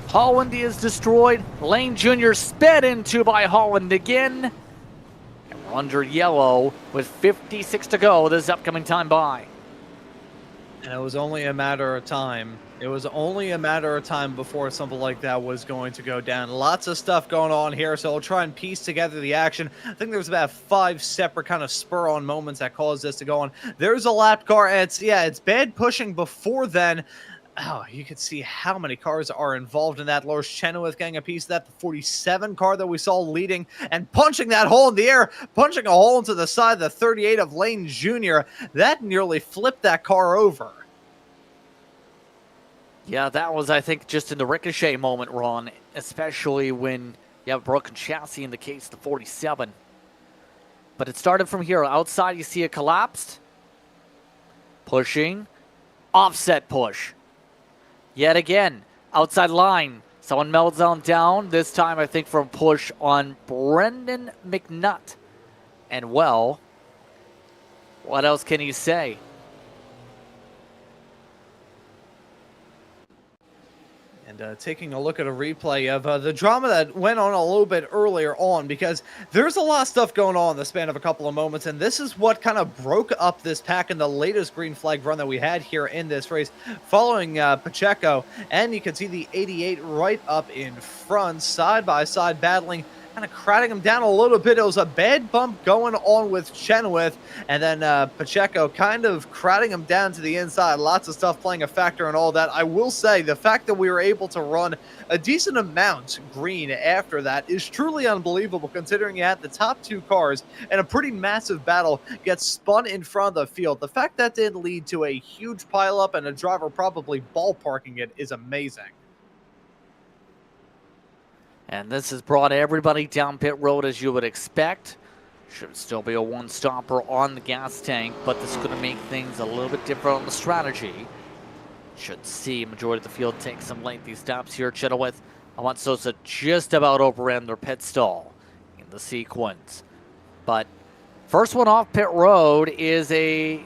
Holland is destroyed. Lane Jr. sped into by Holland again. And we're under yellow with 56 to go this upcoming time by.
And it was only a matter of time. It was only a matter of time before something like that was going to go down. Lots of stuff going on here, so we'll try and piece together the action. I think there's about 5 separate kind of spur-on moments that caused this to go on. There's a lapped car, and it's bad pushing before then. Oh, you can see how many cars are involved in that. Lars Chenoweth getting a piece of that. The 47 car that we saw leading and punching that hole in the air, punching a hole into the side of the 38 of Lane Jr. That nearly flipped that car over.
Yeah, that was, I think, just in the ricochet moment, Ron, especially when you have a broken chassis in the case of the 47. But it started from here. Outside, you see it collapsed. Pushing. Offset push. Yet again, outside line. Someone meltdown down. This time, I think, from push on Brendan McNutt. And, well, what else can you say?
And taking a look at a replay of the drama that went on a little bit earlier on, because there's a lot of stuff going on in the span of a couple of moments, and this is what kind of broke up this pack in the latest green flag run that we had here in this race, following Pacheco. And you can see the 88 right up in front, side by side, battling, kind of crowding him down a little bit. It was a bad bump going on with Chenoweth, and then Pacheco kind of crowding him down to the inside. Lots of stuff playing a factor in all that. I will say the fact that we were able to run a decent amount green after that is truly unbelievable, considering you had the top two cars and a pretty massive battle get spun in front of the field. The fact that didn't lead to a huge pileup and a driver probably ballparking it is amazing.
And this has brought everybody down pit road as you would expect. Should still be a one-stopper on the gas tank, but this is going to make things a little bit different on the strategy. Should see majority of the field take some lengthy stops here. Chenoweth, Alonso's just about overran their pit stall in the sequence. But first one off pit road is a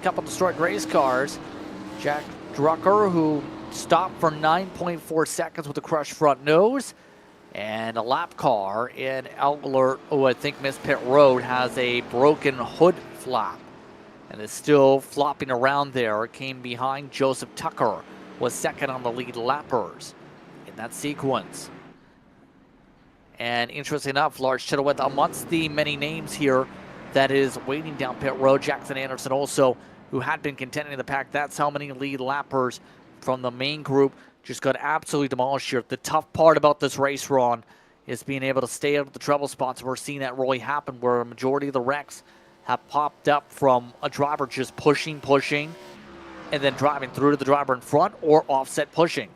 couple destroyed race cars. Jack Drucker, who stopped for 9.4 seconds with a crushed front nose. And a lap car in Alert, who I think missed pit road, has a broken hood flap and is still flopping around there. Came behind Joseph Tucker, was second on the lead lappers in that sequence. And interesting enough, Lars Chenoweth, amongst the many names here that is waiting down pit road, Jackson Anderson also, who had been contending in the pack. That's how many lead lappers from the main group just got absolutely demolished here. The tough part about this race, Ron, is being able to stay out of the trouble spots. We're seeing that really happen where a majority of the wrecks have popped up from a driver just pushing, and then driving through to the driver in front or offset pushing.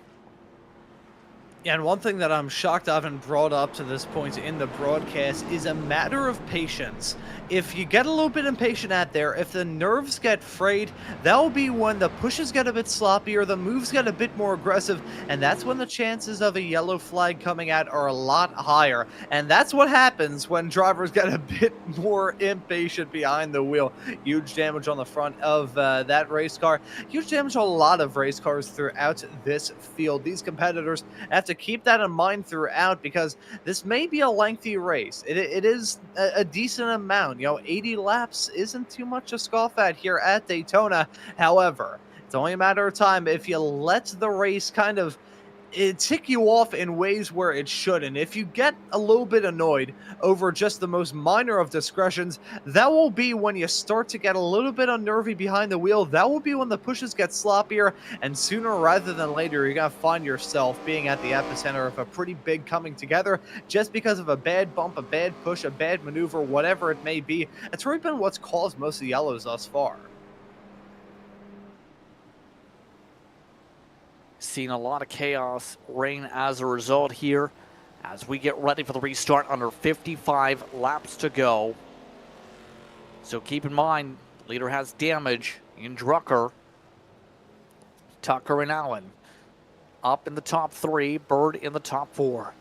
And one thing that I'm shocked I haven't brought up to this point in the broadcast is a matter of patience. If you get a little bit impatient out there, if the nerves get frayed, that'll be when the pushes get a bit sloppy or the moves get a bit more aggressive, and that's when the chances of a yellow flag coming out are a lot higher. And that's what happens when drivers get a bit more impatient behind the wheel. Huge damage on the front of that race car. Huge damage on a lot of race cars throughout this field. These competitors have to keep that in mind throughout, because this may be a lengthy race. It is a decent amount. 80 laps isn't too much to scoff at here at Daytona. However, it's only a matter of time if you let the race kind of tick you off in ways where it shouldn't. If you get a little bit annoyed over just the most minor of discretions, that will be when you start to get a little bit unnervy behind the wheel. That will be when the pushes get sloppier, and sooner rather than later, you're going to find yourself being at the epicenter of a pretty big coming together just because of a bad bump, a bad push, a bad maneuver, whatever it may be. It's really been what's caused most of the yellows thus far.
Seen a lot of chaos reign as a result here as we get ready for the restart. Under 55 laps to go. So keep in mind, leader has damage in Drucker. Tucker and Allen up in the top three, Bird in the top four.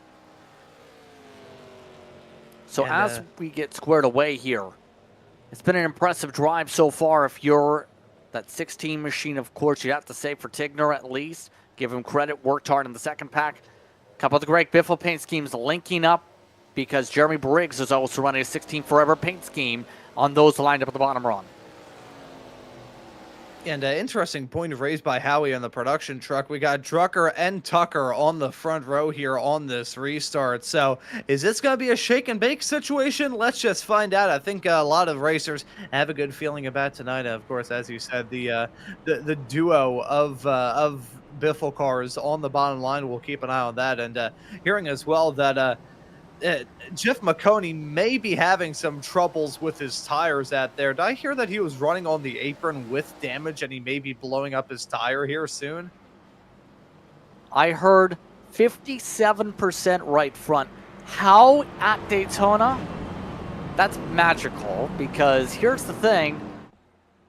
So as we get squared away here, it's been an impressive drive so far. If you're that 16 machine, of course, you have to say for Tigner at least. Give him credit, worked hard in the second pack. A couple of the great Biffle paint schemes linking up because Jeremy Briggs is also running a 16 Forever paint scheme on those lined up at the bottom run.
And an interesting point raised by Howie on the production truck. We got Drucker and Tucker on the front row here on this restart. So is this going to be a shake and bake situation? Let's just find out. I think a lot of racers have a good feeling about tonight. Of course, as you said, the duo of Biffle cars on the bottom line. We'll keep an eye on that. And hearing as well that Jeff Maconi may be having some troubles with his tires out there. Did I hear that he was running on the apron with damage and he may be blowing up his tire here soon?
I heard 57% right front. How at Daytona? That's magical, because here's the thing.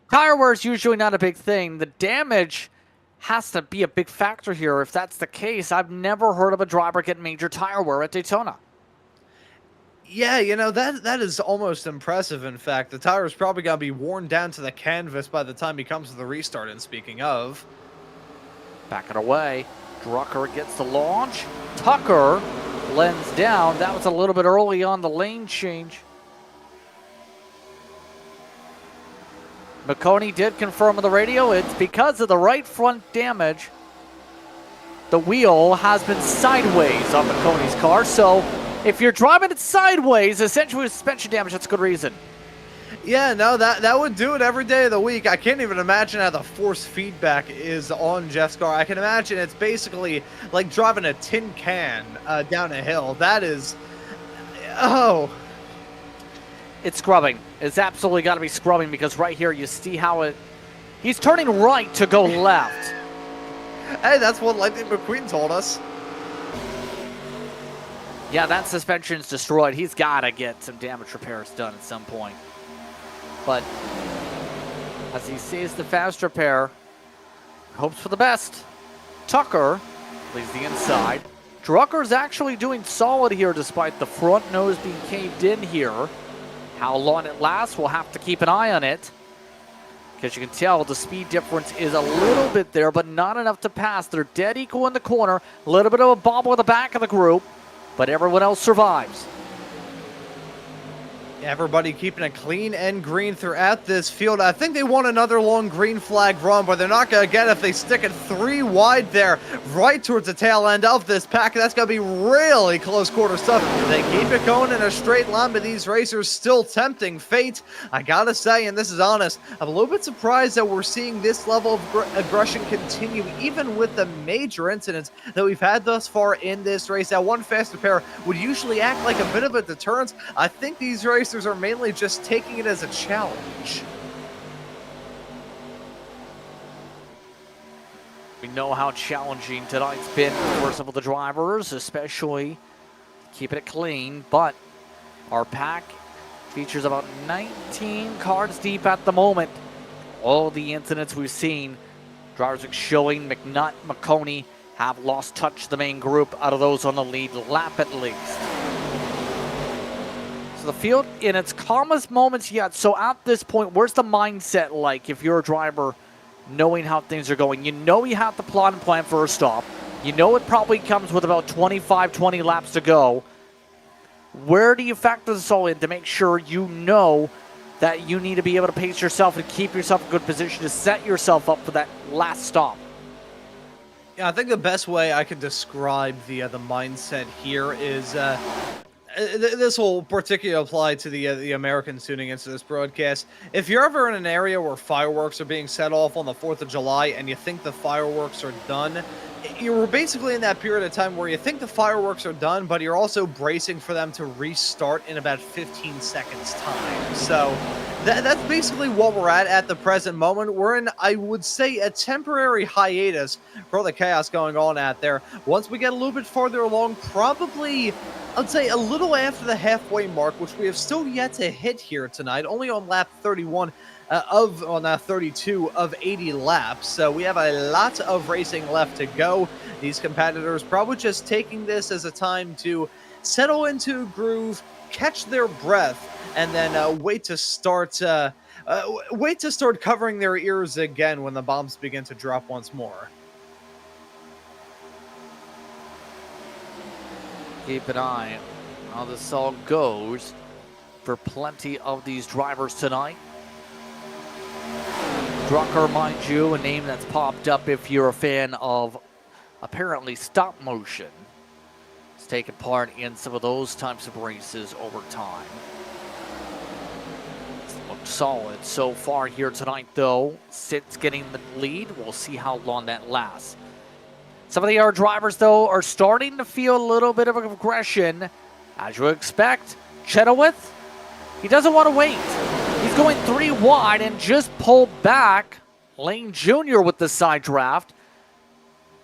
Tire wear is usually not a big thing. The damage has to be a big factor here. If that's the case, I've never heard of a driver get major tire wear at Daytona.
Yeah, that is almost impressive. In fact, the tire is probably going to be worn down to the canvas by the time he comes to the restart. And speaking of,
back it away. Drucker gets the launch. Tucker blends down. That was a little bit early on the lane change. Maconi did confirm on the radio it's because of the right front damage. The wheel has been sideways on Maconi's car, so if you're driving it sideways, essentially with suspension damage, that's a good reason.
Yeah, no, that would do it every day of the week. I can't even imagine how the force feedback is on Jeff's car. I can imagine it's basically like driving a tin can down a hill. That is, oh.
It's scrubbing. It's absolutely got to be scrubbing because right here you see how he's turning right to go left.
Hey, that's what Lightning McQueen told us.
Yeah, that suspension's destroyed. He's got to get some damage repairs done at some point. But as he sees the fast repair, hopes for the best. Tucker leaves the inside. Drucker's actually doing solid here despite the front nose being caved in here. How long it lasts, we'll have to keep an eye on it. Because you can tell the speed difference is a little bit there, but not enough to pass. They're dead equal in the corner. A little bit of a bobble at the back of the group, but everyone else survives.
Everybody keeping it clean and green throughout this field. I think they want another long green flag run, but they're not going to get it if they stick it 3 wide there, right towards the tail end of this pack. That's going to be really close quarter stuff. They keep it going in a straight line, but these racers still tempting fate. I got to say, and this is honest, I'm a little bit surprised that we're seeing this level of aggression continue, even with the major incidents that we've had thus far in this race. That one fast repair would usually act like a bit of a deterrent. I think these racers are mainly just taking it as a challenge.
We know how challenging tonight's been for some of the drivers, especially keeping it clean, but our pack features about 19 cars deep at the moment. All the incidents we've seen, drivers are showing McNutt, Maconi have lost touch of the main group out of those on the lead lap at least. The field in its calmest moments yet. So at this point, where's the mindset like if you're a driver knowing how things are going? You know you have to plot and plan for a stop. You know it probably comes with about 20 laps to go. Where do you factor this all in to make sure you know that you need to be able to pace yourself and keep yourself in a good position to set yourself up for that last stop?
Yeah, I think the best way I could describe the mindset here is this will particularly apply to the Americans tuning into this broadcast. If you're ever in an area where fireworks are being set off on the 4th of July and you think the fireworks are done, you're basically in that period of time where you think the fireworks are done, but you're also bracing for them to restart in about 15 seconds time. So that's basically what we're at the present moment. We're in, I would say, a temporary hiatus for the chaos going on out there. Once we get a little bit farther along, probably I'd say a little after the halfway mark, which we have still yet to hit here tonight, only on lap 31 on 32 of 80 laps. So we have a lot of racing left to go. These competitors probably just taking this as a time to settle into a groove, catch their breath, and then wait to start covering their ears again when the bombs begin to drop once more.
Keep an eye on how this all goes for plenty of these drivers tonight. Drucker, mind you, a name that's popped up if you're a fan of apparently stop motion. It's taken part in some of those types of races over time. It's looked solid so far here tonight, though. Sit's getting the lead. We'll see how long that lasts. Some of the other drivers, though, are starting to feel a little bit of aggression. As you would expect, Chenoweth, he doesn't want to wait. He's going 3 wide and just pulled back. Lane Jr. with the side draft.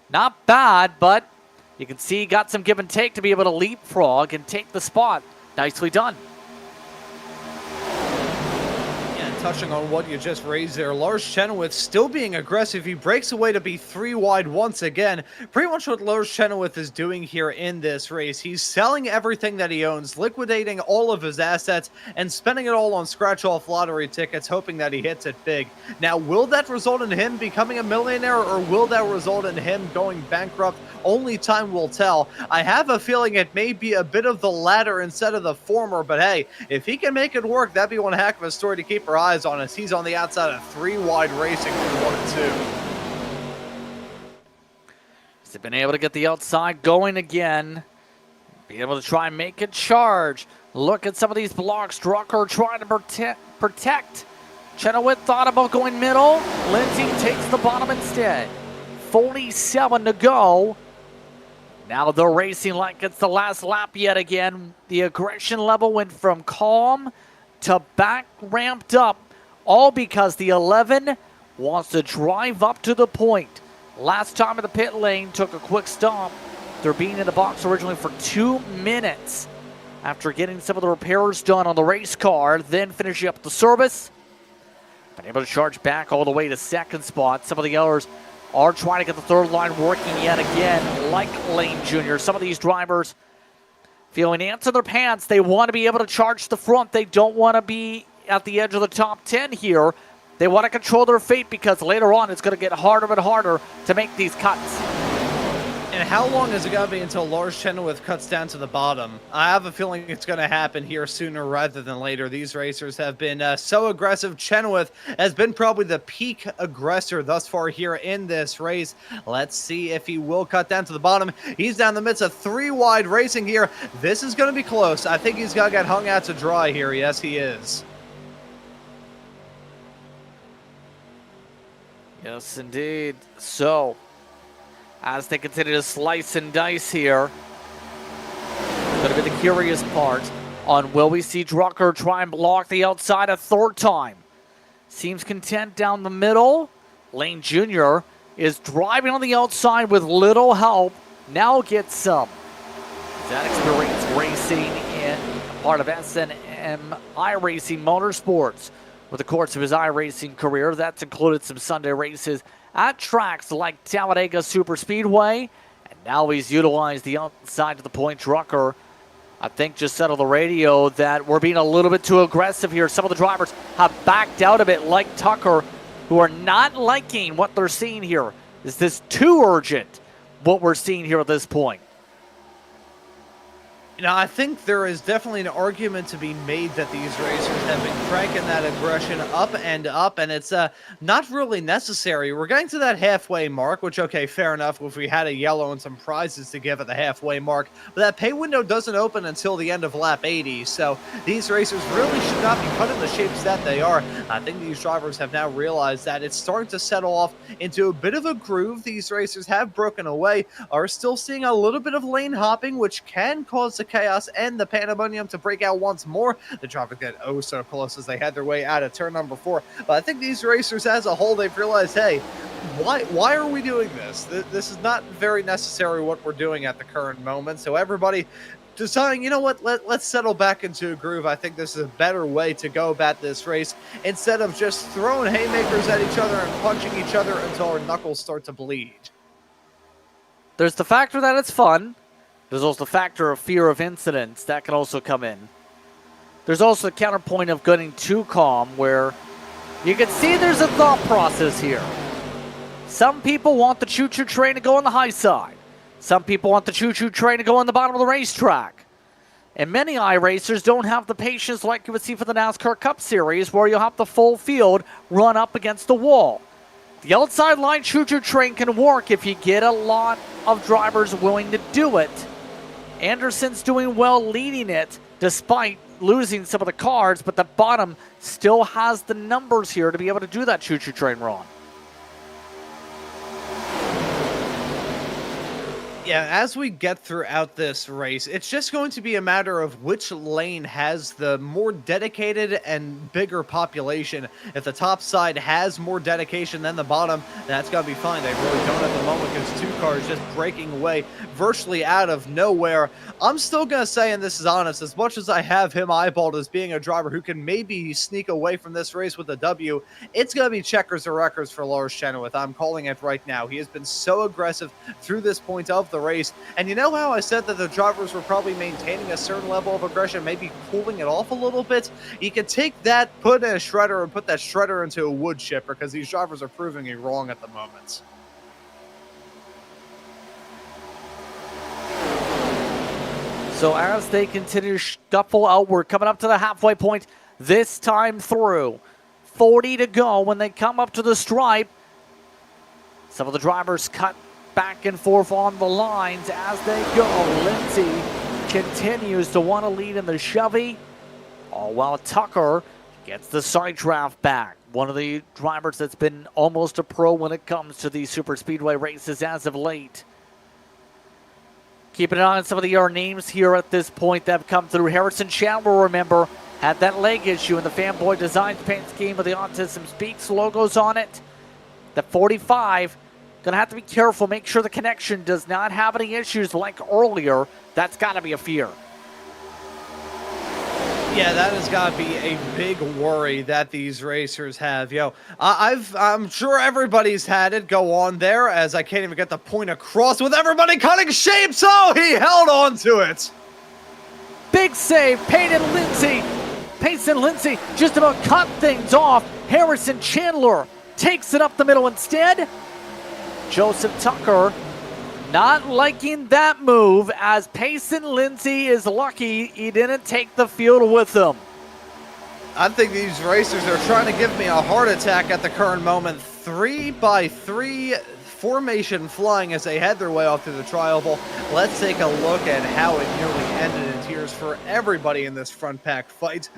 Not bad, but you can see he got some give and take to be able to leapfrog and take the spot. Nicely done.
Yeah, touching on what you just raised there. Lars Chenoweth still being aggressive. He breaks away to be 3 wide once again. Pretty much what Lars Chenoweth is doing here in this race. He's selling everything that he owns, liquidating all of his assets, and spending it all on scratch-off lottery tickets, hoping that he hits it big. Now, will that result in him becoming a millionaire, or will that result in him going bankrupt? Only time will tell. I have a feeling it may be a bit of the latter instead of the former, but hey, if he can make it work, that'd be one heck of a story to keep our eyes on, as he's on the outside of 3 wide racing through 1 and 2.
He's been able to get the outside going again. Be able to try and make a charge. Look at some of these blocks. Drucker trying to protect. Chenoweth thought about going middle. Lindsay takes the bottom instead. 47 to go. Now they're racing like it's the last lap yet again. The aggression level went from calm to back ramped up, all because the 11 wants to drive up to the point. Last time in the pit lane, took a quick stop. They're being in the box originally for 2 minutes after getting some of the repairs done on the race car, then finishing up the service. Been able to charge back all the way to second spot. Some of the others are trying to get the third line working yet again, like Lane Jr. Some of these drivers feeling ants in their pants. They want to be able to charge the front. They don't want to be at the edge of the top 10 here. They want to control their fate, because later on it's going to get harder and harder to make these cuts.
And how long is it going to be until Lars Chenoweth cuts down to the bottom? I have a feeling it's going to happen here sooner rather than later. These racers have been so aggressive. Chenoweth has been probably the peak aggressor thus far here in this race. Let's see if he will cut down to the bottom. He's down the midst of 3 wide racing here. This is going to be close. I think he's going to get hung out to dry here. Yes, he is.
Yes, indeed. So, as they continue to slice and dice here, going to be the curious part on, will we see Drucker try and block the outside a third time? Seems content down the middle. Lane Jr. is driving on the outside with little help. Now gets some. That experience racing in part of SNM iRacing Motorsports. With the course of his iRacing career, that's included some Sunday races at tracks like Talladega Superspeedway, and now he's utilized the outside to the point. Drucker, I think, just said on the radio that we're being a little bit too aggressive here. Some of the drivers have backed out a bit, like Tucker, who are not liking what they're seeing here. Is this too urgent, what we're seeing here at this point?
Now, I think there is definitely an argument to be made that these racers have been cranking that aggression up, and it's not really necessary. We're getting to that halfway mark, which, okay, fair enough if we had a yellow and some prizes to give at the halfway mark, but that pay window doesn't open until the end of lap 80, so these racers really should not be cut in the shapes that they are. I think these drivers have now realized that it's starting to settle off into a bit of a groove. These racers have broken away, are still seeing a little bit of lane hopping, which can cause the chaos and the pandemonium to break out once more. The traffic get oh so close as they head their way out of turn number 4. But I think these racers as a whole, they've realized, hey, why are we doing this? This is not very necessary what we're doing at the current moment. So everybody deciding, you know what, let's settle back into a groove. I think this is a better way to go about this race, instead of just throwing haymakers at each other and punching each other until our knuckles start to bleed.
There's the factor that it's fun. There's also the factor of fear of incidents that can also come in. There's also the counterpoint of getting too calm, where you can see there's a thought process here. Some people want the choo-choo train to go on the high side. Some people want the choo-choo train to go on the bottom of the racetrack. And many iRacers don't have the patience like you would see for the NASCAR Cup Series, where you'll have the full field run up against the wall. The outside line choo-choo train can work if you get a lot of drivers willing to do it. Anderson's doing well leading it, despite losing some of the cars, but the bottom still has the numbers here to be able to do that choo-choo train run.
Yeah, as we get throughout this race, it's just going to be a matter of which lane has the more dedicated and bigger population. If the top side has more dedication than the bottom, that's going to be fine. They really don't at the moment because two cars just breaking away virtually out of nowhere. I'm still going to say, and this is honest, as much as I have him eyeballed as being a driver who can maybe sneak away from this race with a W, it's going to be checkers or records for Lars Chenoweth. I'm calling it right now. He has been so aggressive through this point of the race. And you know how I said that the drivers were probably maintaining a certain level of aggression, maybe cooling it off a little bit? You could take that, put in a shredder, and put that shredder into a wood chipper because these drivers are proving me wrong at the moment.
So as they continue to shuffle outward, coming up to the halfway point this time through, 40 to go when they come up to the stripe. Some of the drivers cut back and forth on the lines as they go. Lindsay continues to want to lead in the Chevy, all while Tucker gets the side draft back. One of the drivers that's been almost a pro when it comes to these super speedway races as of late. Keeping an eye on some of the other names here at this point that have come through. Harrison Chandler, remember, had that leg issue in the Fanboy Designs paint scheme with the Autism Speaks logos on it. The 45, gonna have to be careful, make sure the connection does not have any issues like earlier. That's gotta be a fear.
Yeah, that has got to be a big worry that these racers have. I'm sure everybody's had it go on there, as I can't even get the point across with everybody cutting shapes. Oh, he held on to it.
Big save, Peyton Lindsay just about cut things off. Harrison Chandler takes it up the middle instead. Joseph Tucker not liking that move, as Payson Lindsay is lucky he didn't take the field with him.
I think these racers are trying to give me a heart attack at the current moment. 3x3 formation flying as they head their way off to the tri oval. Let's take a look at how it nearly ended in tears for everybody in this front pack fight.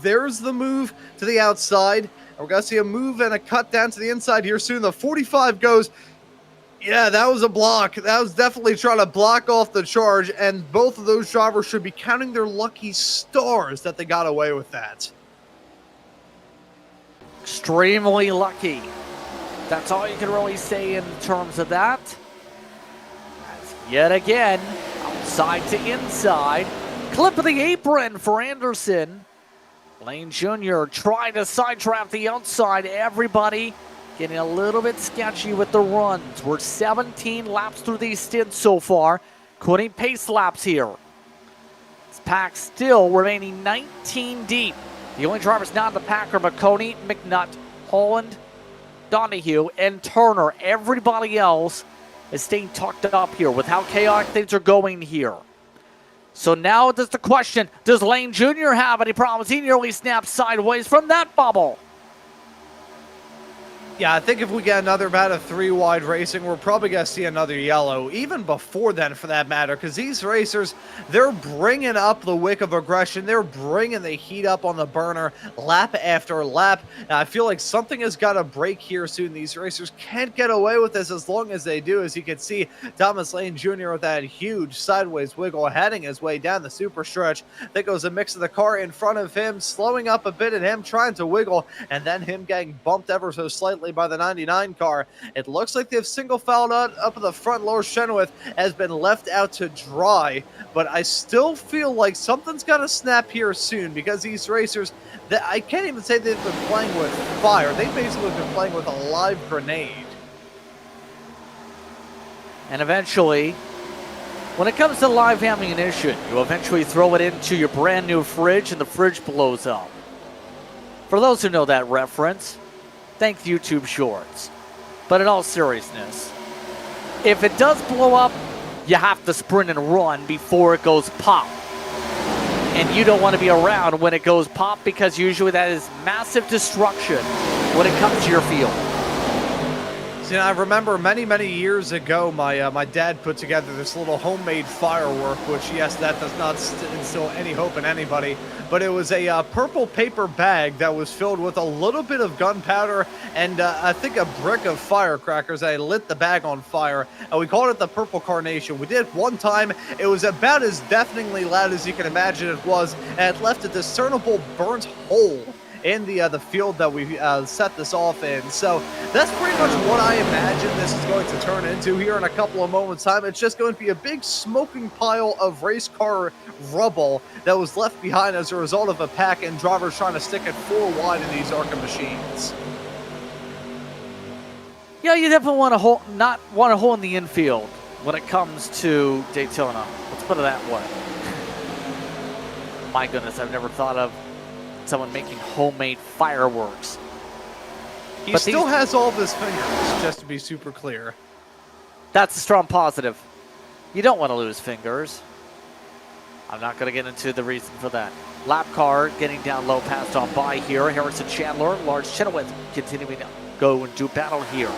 There's the move to the outside. We're going to see a move and a cut down to the inside here soon. The 45 goes. Yeah, that was a block. That was definitely trying to block off the charge, and both of those drivers should be counting their lucky stars that they got away with that.
Extremely lucky. That's all you can really say in terms of that. As yet again, outside to inside. Clip of the apron for Anderson. Lane Jr. trying to sidetrack the outside. Everybody getting a little bit sketchy with the runs. We're 17 laps through these stints so far. Couldn't pace laps here. This pack still remaining 19 deep. The only drivers not in the pack are Maconi, McNutt, Holland, Donahue, and Turner. Everybody else is staying tucked up here with how chaotic things are going here. So now there's the question, does Lane Jr. have any problems? He nearly snapped sideways from that bubble.
Yeah, I think if we get another bout of 3-wide racing, we're probably going to see another yellow, even before then for that matter, because these racers, they're bringing up the wick of aggression. They're bringing the heat up on the burner lap after lap. And I feel like something has got to break here soon. These racers can't get away with this as long as they do. As you can see, Thomas Lane Jr. with that huge sideways wiggle heading his way down the super stretch. There goes a mix of the car in front of him, slowing up a bit and him trying to wiggle, and then him getting bumped ever so slightly by the 99 car. It looks like they've single fouled out up at the front. Lars Chenoweth has been left out to dry, but I still feel like something's got to snap here soon, because these racers, I can't even say they've been playing with fire. They've basically been playing with a live grenade. And eventually, when it comes to live ammunition, you eventually throw it into your brand new fridge and the fridge blows up. For those who know that reference, thank YouTube Shorts. But in all seriousness, if it does blow up, you have to sprint and run before it goes pop. And you don't want to be around when it goes pop, because usually that is massive destruction when it comes to your field. You know, I remember many years ago, my dad put together this little homemade firework, which, yes, that does not instill any hope in anybody, but it was a purple paper bag that was filled with a little bit of gunpowder and I think a brick of firecrackers. I lit the bag on fire, and we called it the Purple Carnation. We did it one time. It was about as deafeningly loud as you can imagine it was, and it left a discernible burnt hole in the field that we set this off in. So that's pretty much what I imagine this is going to turn into here in a couple of moments' time. It's just going to be a big smoking pile of race car rubble that was left behind as a result of a pack and drivers trying to stick it 4 wide in these ARCA machines.
Yeah, you definitely not want a hole in the infield when it comes to Daytona. Let's put it that way. My goodness, I've never thought of someone making homemade fireworks.
He still has all of his fingers, just to be super clear.
That's a strong positive. You don't want to lose fingers. I'm not going to get into the reason for that. Lap car getting down low, passed on by here. Harrison Chandler, Lars Chenoweth continuing to go and do battle here.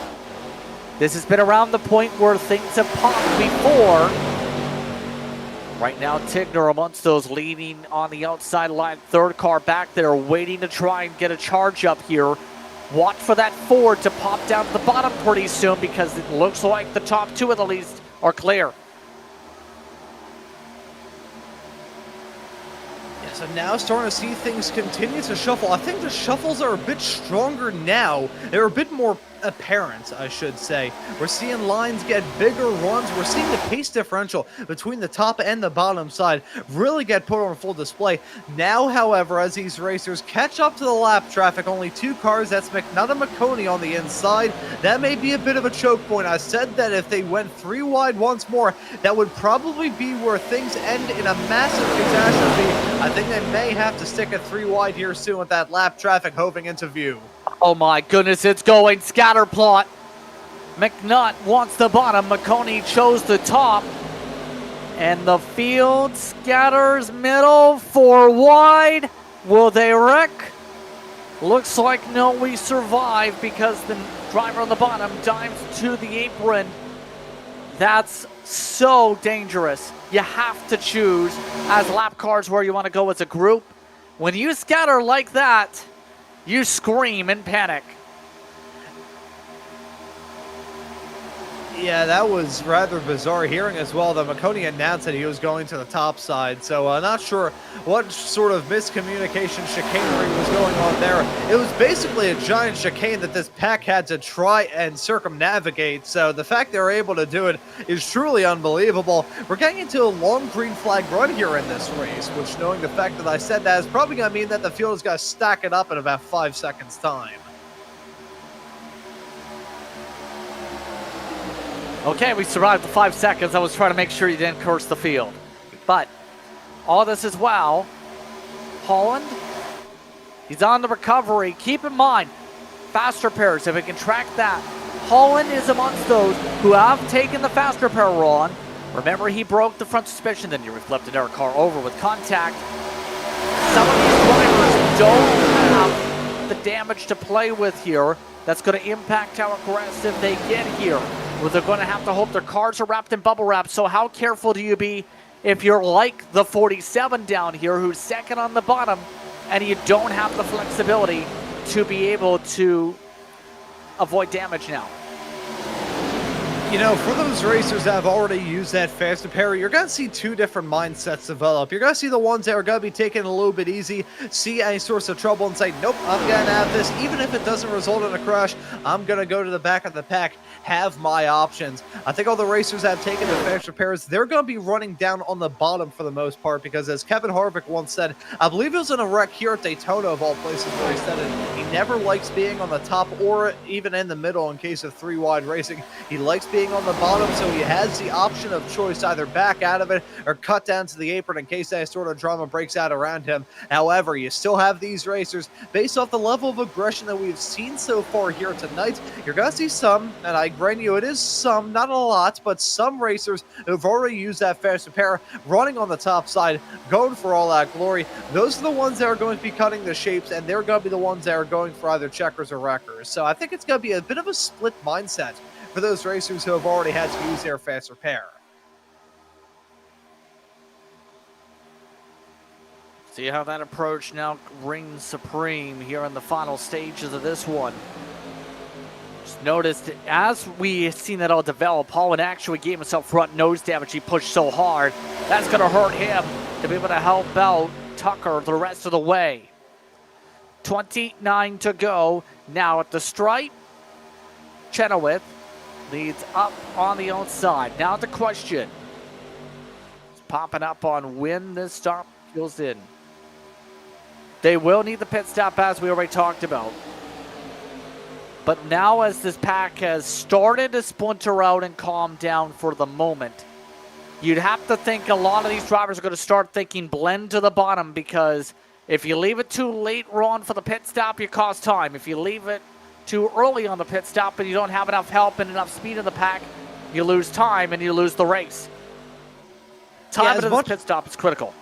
This has been around the point where things have popped before. Right now, Tigner amongst those leading on the outside line. Third car back there waiting to try and get a charge up here. Watch for that Ford to pop down to the bottom pretty soon because it looks like the top 2 at the least are clear.
Yeah, so now starting to see things continue to shuffle. I think the shuffles are a bit stronger now. They're a bit more apparent, I should say. We're seeing lines get bigger runs. We're seeing the pace differential between the top and the bottom side really get put on full display. Now, however, as these racers catch up to the lap traffic, only 2 cars, that's McNutt and Maconi on the inside. That may be a bit of a choke point. I said that if they went 3 wide once more, that would probably be where things end in a massive catastrophe. I think they may have to stick at 3 wide here soon with that lap traffic hoving into view.
Oh my goodness, it's going scatter plot. McNutt wants the bottom. Maconi chose the top. And the field scatters middle, 4 wide. Will they wreck? Looks like no, we survive because the driver on the bottom dives to the apron. That's so dangerous. You have to choose as lap cars where you want to go as a group. When you scatter like that, you scream in panic.
Yeah, that was rather bizarre hearing as well that Maconi announced that he was going to the top side. So not sure what sort of miscommunication chicanery was going on there. It was basically a giant chicane that this pack had to try and circumnavigate. So the fact they were able to do it is truly unbelievable. We're getting into a long green flag run here in this race, which, knowing the fact that I said that, is probably going to mean that the field is going to stack it up in about 5 seconds time.
Okay, we survived the 5 seconds. I was trying to make sure you didn't curse the field. But all this as well. Holland, he's on the recovery. Keep in mind, fast repairs, if we can track that. Holland is amongst those who have taken the fast repair run. Remember, he broke the front suspension, then he flipped their car over with contact. Some of these drivers don't have the damage to play with here. That's going to impact how aggressive they get here. Well, they're going to have to hope their cars are wrapped in bubble wrap. So how careful do you be if you're like the 47 down here who's second on the bottom and you don't have the flexibility to be able to avoid damage now?
You know, for those racers that have already used that fast repair, you're going to see 2 different mindsets develop. You're going to see the ones that are going to be taking it a little bit easy, see any source of trouble and say, nope, I'm going to have this. Even if it doesn't result in a crash, I'm going to go to the back of the pack, have my options. I think all the racers that have taken the fast repairs, they're going to be running down on the bottom for the most part because, as Kevin Harvick once said, I believe it was in a wreck here at Daytona of all places where he said it, he never likes being on the top or even in the middle in case of 3 wide racing. He likes being being on the bottom, so he has the option of choice to either back out of it or cut down to the apron in case that sort of drama breaks out around him. However, you still have these racers, based off the level of aggression that we've seen so far here tonight, you're going to see some, and I grant you it is some, not a lot, but some racers who've already used that faster pair, running on the top side, going for all that glory. Those are the ones that are going to be cutting the shapes, and they're going to be the ones that are going for either checkers or wreckers. So I think it's going to be a bit of a split mindset for those racers who have already had to use their faster pair.
See how that approach now reigns supreme here in the final stages of this one. Just noticed as we seen that all develop, Holland actually gave himself front nose damage. He pushed so hard. That's going to hurt him to be able to help out Tucker the rest of the way. 29 to go. Now at the stripe, Chenoweth leads up on the outside. Now the question. It's popping up on when this stop goes in. They will need the pit stop as we already talked about. But now as this pack has started to splinter out and calm down for the moment, you'd have to think a lot of these drivers are going to start thinking blend to the bottom, because if you leave it too late, Ron, for the pit stop, you cost time. If you leave it too early on the pit stop and you don't have enough help and enough speed in the pack, you lose time and you lose the race. Time into this pit stop is critical.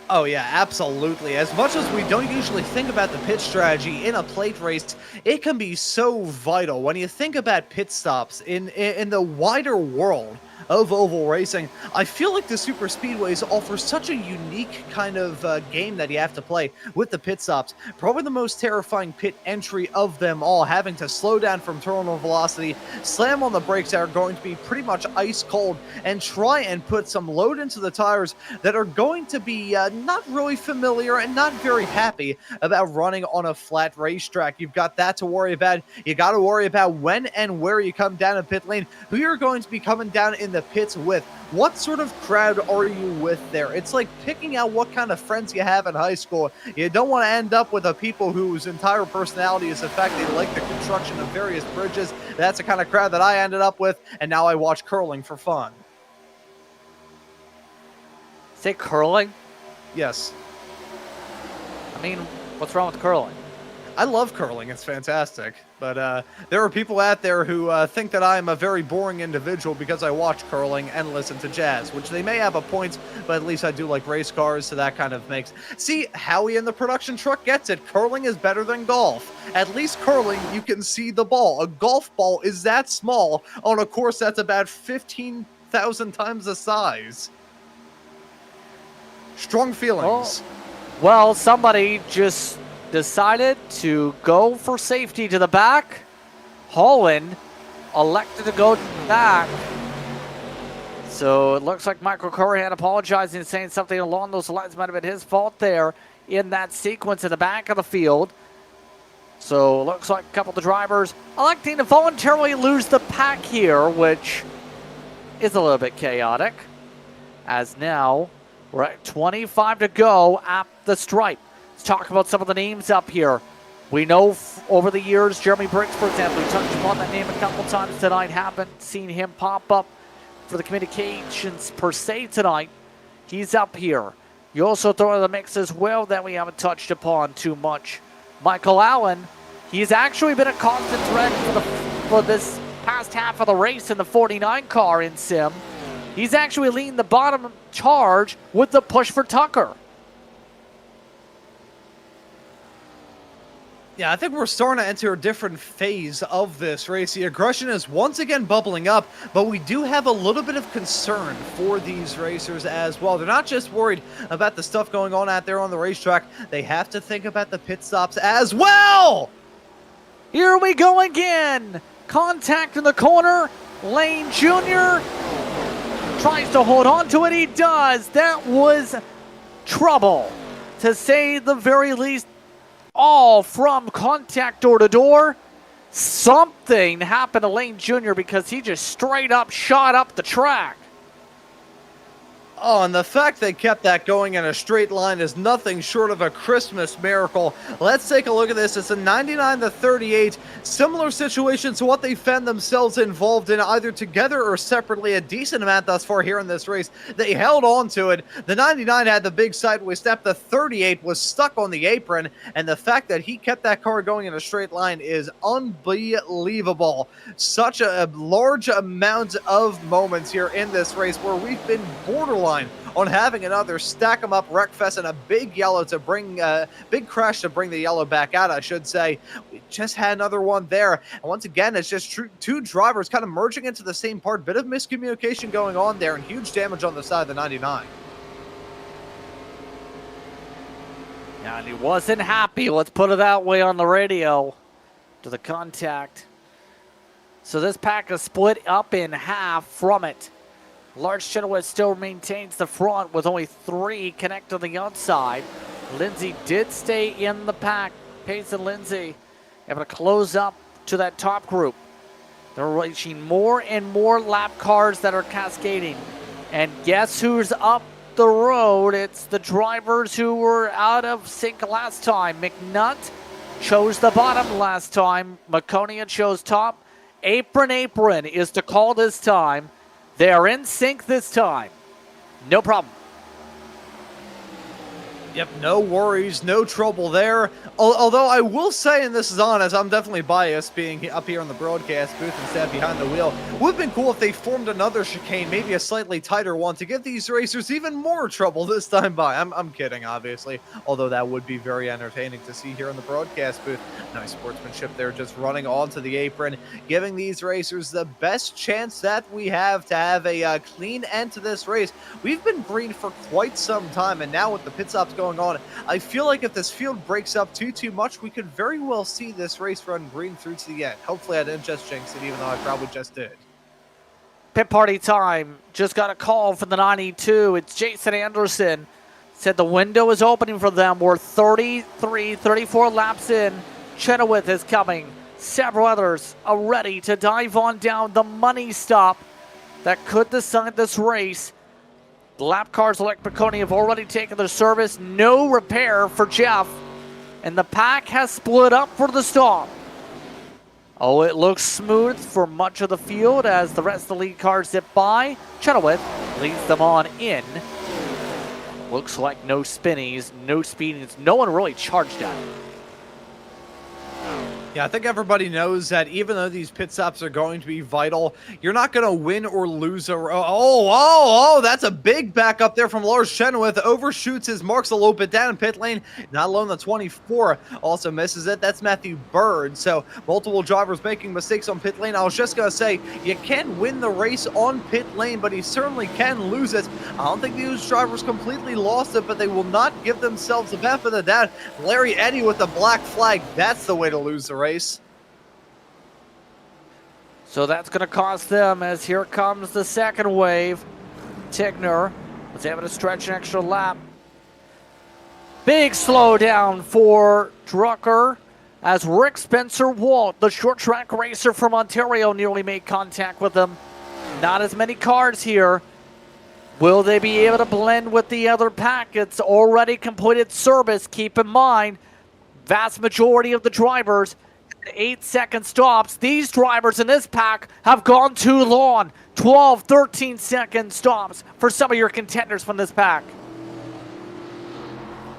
Oh yeah, absolutely. As much as we don't usually think about the pit strategy in a plate race, it can be so vital when you think about pit stops in the wider world of oval racing. I feel like the super speedways offer such a unique kind of game that you have to play with the pit stops. Probably the most terrifying pit entry of them all, having to slow down from terminal velocity, slam on the brakes that are going to be pretty much ice cold, and try and put some load into the tires that are going to be not really familiar and not very happy about running on a flat racetrack. You've got that to worry about. You got to worry about when and where you come down a pit lane, who you're going to be coming down in the pits with. What sort of crowd are you with there? It's like picking out what kind of friends you have in high school. You don't want to end up with a people whose entire personality is the fact they like the construction of various bridges. That's the kind of crowd that I ended up with, and now I watch curling for fun.
Say curling?
Yes.
I mean, what's wrong with curling?
I love curling. It's fantastic. But there are people out there who think that I am a very boring individual because I watch curling and listen to jazz, which they may have a point, but at least I do like race cars, so that kind of makes... See, Howie in the production truck gets it. Curling is better than golf. At least curling, you can see the ball. A golf ball is that small on a course that's about 15,000 times the size. Strong feelings.
Well, somebody just decided to go for safety to the back. Holland elected to go back. So it looks like Michael Curran apologizing and saying something along those lines. Might have been his fault there in that sequence in the back of the field. So it looks like a couple of the drivers electing to voluntarily lose the pack here, which is a little bit chaotic. As now we're at 25 to go at the stripe. Let's talk about some of the names up here. We know over the years, Jeremy Briggs, for example, we touched upon that name a couple times tonight. Haven't seen him pop up for the communications per se tonight. He's up here. You also throw in the mix as well that we haven't touched upon too much. Michael Allen, he's actually been a constant threat for this past half of the race in the 49 car in Sim. He's actually leading the bottom charge with the push for Tucker.
Yeah, I think we're starting to enter a different phase of this race. The aggression is once again bubbling up, but we do have a little bit of concern for these racers as well. They're not just worried about the stuff going on out there on the racetrack. They have to think about the pit stops as well!
Here we go again! Contact in the corner. Lane Jr. tries to hold on to it. He does. That was trouble, to say the very least. All from contact door to door. Something happened to Lane Jr. because he just straight up shot up the track.
Oh, and the fact they kept that going in a straight line is nothing short of a Christmas miracle. Let's take a look at this. It's a 99-38. Similar situation to what they found themselves involved in either together or separately a decent amount thus far here in this race. They held on to it. The 99 had the big sideways step. The 38 was stuck on the apron. And the fact that he kept that car going in a straight line is unbelievable. Such a large amount of moments here in this race where we've been borderline on having another stack 'em up wreckfest and a big yellow to bring big crash to bring the yellow back out, I should say. We just had another one there, and once again it's just two drivers kind of merging into the same part. Bit of miscommunication going on there and huge damage on the side of the 99.
Yeah, and he wasn't happy, let's put it that way, on the radio to the contact. So this pack is split up in half from it. Large Chenoweth still maintains the front with only 3 connect on the outside. Lindsay did stay in the pack. Pace and Lindsay able to close up to that top group. They're reaching more and more lap cars that are cascading. And guess who's up the road? It's the drivers who were out of sync last time. McNutt chose the bottom last time. Maconi chose top. Apron is the call this time. They are in sync this time. No problem.
Yep, no worries, no trouble there. Although I will say, and this is honest, I'm definitely biased being up here in the broadcast booth instead behind the wheel. Would have been cool if they formed another chicane, maybe a slightly tighter one, to give these racers even more trouble this time by. I'm kidding, obviously, although that would be very entertaining to see here in the broadcast booth. Nice sportsmanship there, just running onto the apron, giving these racers the best chance that we have to have a clean end to this race. We've been green for quite some time, and now with the pit stops going on, I feel like if this field breaks up too much, we could very well see this race run green through to the end. Hopefully I didn't just jinx it, even though I probably just did.
Pit party time. Just got a call from the 92. It's Jason Anderson. Said the window is opening for them. We're 34 laps in. Chenoweth is coming. Several others are ready to dive on down the money stop that could decide this race. The lap cars like Maconi have already taken their service. No repair for Jeff. And the pack has split up for the stop. Oh, it looks smooth for much of the field as the rest of the lead cars zip by. Chenoweth leads them on in. Looks like no spinnies, no speedings. No one really charged at it.
Yeah, I think everybody knows that even though these pit stops are going to be vital, you're not going to win or lose a row. Oh, that's a big back up there from Lars Chenoweth. Overshoots his marks a little bit down in pit lane. Not alone, the 24 also misses it. That's Matthew Bird. So multiple drivers making mistakes on pit lane. I was just going to say, you can win the race on pit lane, but he certainly can lose it. I don't think these drivers completely lost it, but they will not give themselves the benefit of the doubt. Larry Eddy with the black flag. That's the way to lose the race.
So that's going to cost them as here comes the second wave. Tigner was able to stretch an extra lap. Big slowdown for Drucker as Rick Spencer Walt, the short track racer from Ontario, nearly made contact with them. Not as many cars here. Will they be able to blend with the other pack? It's already completed service. Keep in mind, vast majority of the drivers 8-second stops. These drivers in this pack have gone too long. 12, 13-second stops for some of your contenders from this pack.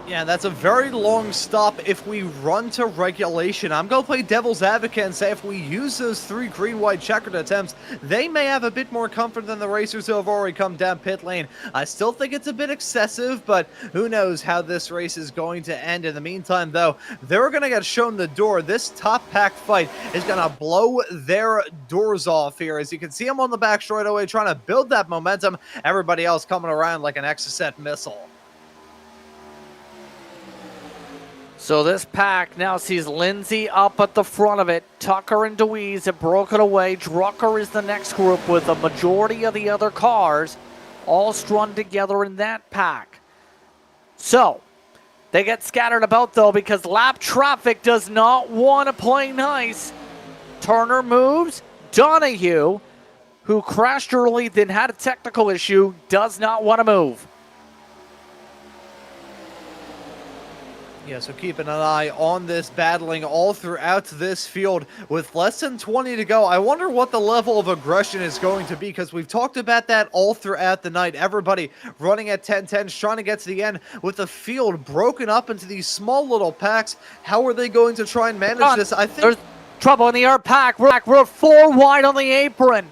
Yeah, that's a very long stop if we run to regulation. I'm going to play devil's advocate and say if we use those 3 green-white checkered attempts, they may have a bit more comfort than the racers who have already come down pit lane. I still think it's a bit excessive, but who knows how this race is going to end. In the meantime, though, they're going to get shown the door. This top pack fight is going to blow their doors off here. As you can see them on the back straightaway trying to build that momentum. Everybody else coming around like an Exocet missile.
So this pack now sees Lindsay up at the front of it. Tucker and DeWeese have broken away. Drucker is the next group with a majority of the other cars all strung together in that pack. So they get scattered about though because lap traffic does not want to play nice. Turner moves. Donahue who crashed early, then had a technical issue, does not want to move.
Yeah, so keeping an eye on this battling all throughout this field with less than 20 to go. I wonder what the level of aggression is going to be, because we've talked about that all throughout the night. Everybody running at 10-10s, trying to get to the end with the field broken up into these small little packs. How are they going to try and manage this? I think
there's trouble in the air pack. We're 4 wide on the apron.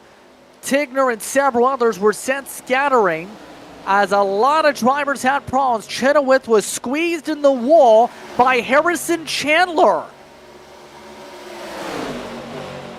Tigner and several others were sent scattering, as a lot of drivers had problems. Chenoweth was squeezed in the wall by Harrison Chandler.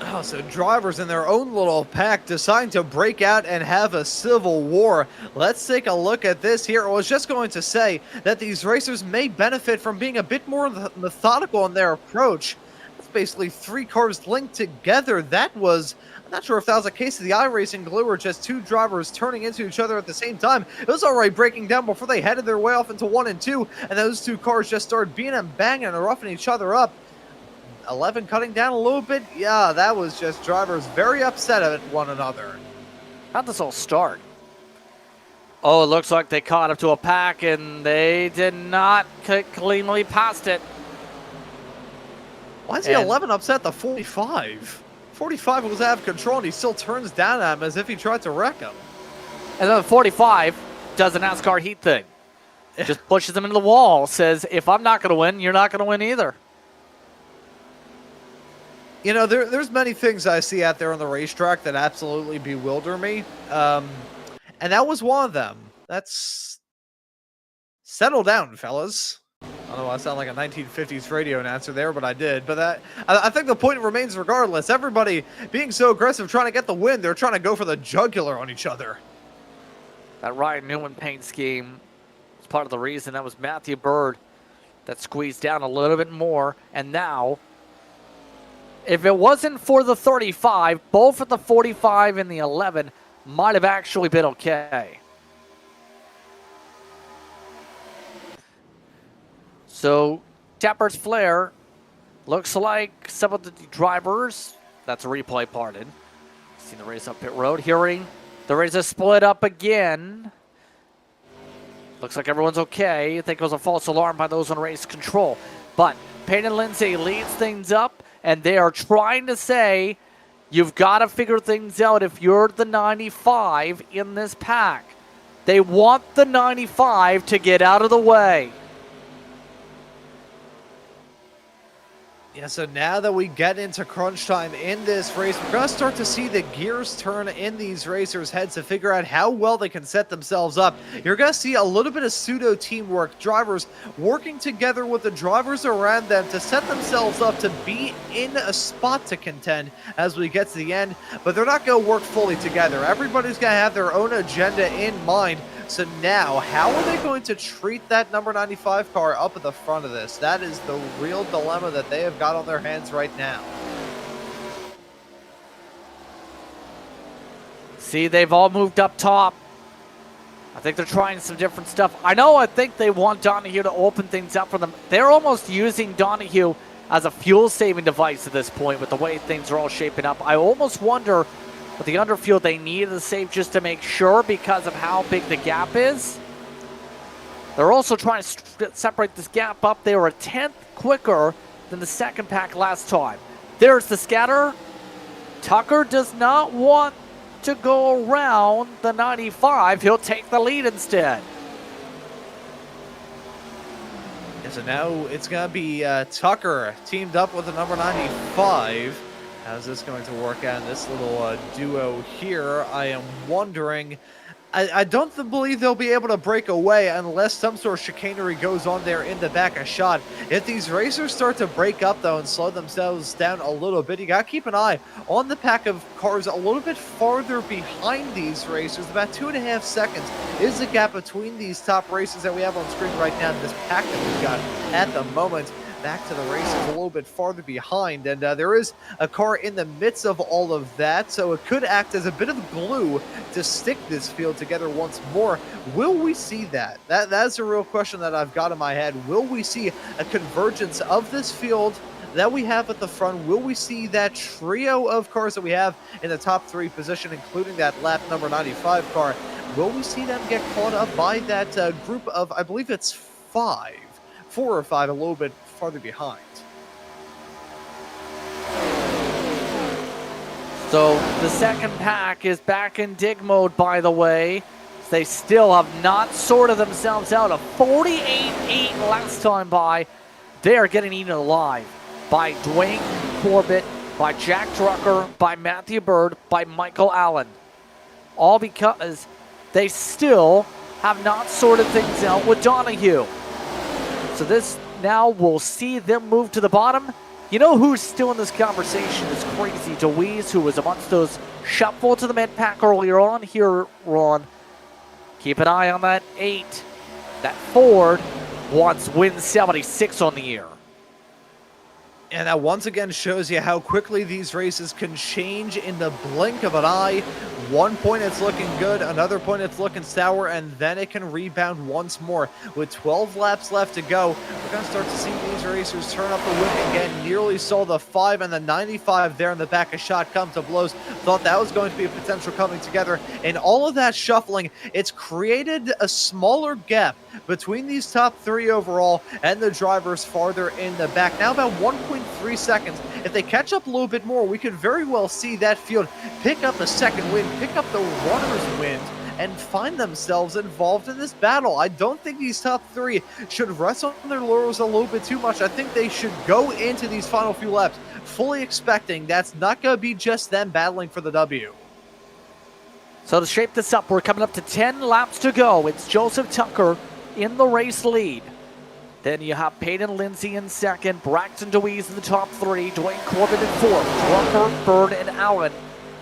Oh, so drivers in their own little pack deciding to break out and have a civil war. Let's take a look at this here. I was just going to say that these racers may benefit from being a bit more methodical in their approach. It's basically 3 cars linked together. That was... not sure if that was a case of the iRacing glue or just 2 drivers turning into each other at the same time. It was already breaking down before they headed their way off into 1 and 2, and those 2 cars just started beating and banging and roughing each other up. 11 cutting down a little bit. Yeah, that was just drivers very upset at one another.
How'd this all start? Oh, it looks like they caught up to a pack, and they did not cleanly past it.
Why is the 11 upset the 45? 45 was out of control, and he still turns down at him as if he tried to wreck him.
And then the 45 does a NASCAR heat thing. Just pushes him into the wall, says, if I'm not going to win, you're not going to win either.
You know, there's many things I see out there on the racetrack that absolutely bewilder me. And that was one of them. That's... settle down, fellas. I don't know, I sound like a 1950s radio announcer there, but I did. But I think the point remains regardless. Everybody being so aggressive, trying to get the win, they're trying to go for the jugular on each other.
That Ryan Newman paint scheme was part of the reason. That was Matthew Bird that squeezed down a little bit more. And now, if it wasn't for the 35, both at the 45 and the 11 might have actually been okay. So, Tapper's Flare looks like some of the drivers, that's a replay, pardon, seen the race up pit road, hearing the race is split up again. Looks like everyone's okay. I think it was a false alarm by those on race control. But Payne and Lindsay leads things up, and they are trying to say, you've got to figure things out if you're the 95 in this pack. They want the 95 to get out of the way.
Yeah, so now that we get into crunch time in this race, we're going to start to see the gears turn in these racers' heads to figure out how well they can set themselves up. You're going to see a little bit of pseudo teamwork, drivers working together with the drivers around them to set themselves up to be in a spot to contend as we get to the end, but they're not going to work fully together. Everybody's going to have their own agenda in mind. So now, how are they going to treat that number 95 car up at the front of this? That is the real dilemma that they have got on their hands right now.
See, they've all moved up top. I think they're trying some different stuff. I think they want Donahue to open things up for them. They're almost using Donahue as a fuel-saving device at this point with the way things are all shaping up. I almost wonder... but the underfuel they needed to save just to make sure because of how big the gap is. They're also trying to separate this gap up. They were a 10th quicker than the second pack last time. There's the scatter. Tucker does not want to go around the 95. He'll take the lead instead.
Yeah, so now it's going to be Tucker teamed up with the number 95. How's this going to work out in this little duo here? I am wondering. I don't believe they'll be able to break away unless some sort of chicanery goes on there in the back a shot. If these racers start to break up, though, and slow themselves down a little bit, you got to keep an eye on the pack of cars a little bit farther behind these racers. About 2.5 seconds is the gap between these top racers that we have on screen right now. This pack that we've got at the moment. Back to the races a little bit farther behind, and there is a car in the midst of all of that, so it could act as a bit of glue to stick this field together once more. Will we see that? That's a real question that I've got in my head. Will we see a convergence of this field that we have at the front, will we see that trio of cars that we have in the top 3 position, including that lap number 95 car? Will we see them get caught up by that group of, I believe it's 4 or 5, a little bit farther behind?
So the second pack is back in dig mode, by the way. They still have not sorted themselves out. A 48-8 last time by. They are getting eaten alive by Dwayne Corbett, by Jack Drucker, by Matthew Bird, by Michael Allen. All because they still have not sorted things out with Donahue. So this now will see them move to the bottom. You know who's still in this conversation is Crazy DeWeese, who was amongst those shuffled to the mid pack earlier on. Here, Ron, keep an eye on that 8. That Ford wants win 76 on the year.
And that once again shows you how quickly these races can change in the blink of an eye. One point it's looking good, another point it's looking sour, and then it can rebound once more. With 12 laps left to go, we're going to start to see these racers turn up the whip again. Nearly saw the 5 and the 95 there in the back. A shot come to blows. Thought that was going to be a potential coming together. And all of that shuffling, it's created a smaller gap between these top 3 overall and the drivers farther in the back. Now about 1.3 seconds. If they catch up a little bit more, we could very well see that field pick up a second win, pick up the runner's win, and find themselves involved in this battle. I don't think these top 3 should rest on their laurels a little bit too much. I think they should go into these final few laps fully expecting that's not going to be just them battling for the W.
So to shape this up, we're coming up to 10 laps to go. It's Joseph Tucker in the race lead. Then you have Peyton Lindsay in second, Braxton DeWeese in the top 3, Dwayne Corbin in 4th, Drucker, Bird, and Allen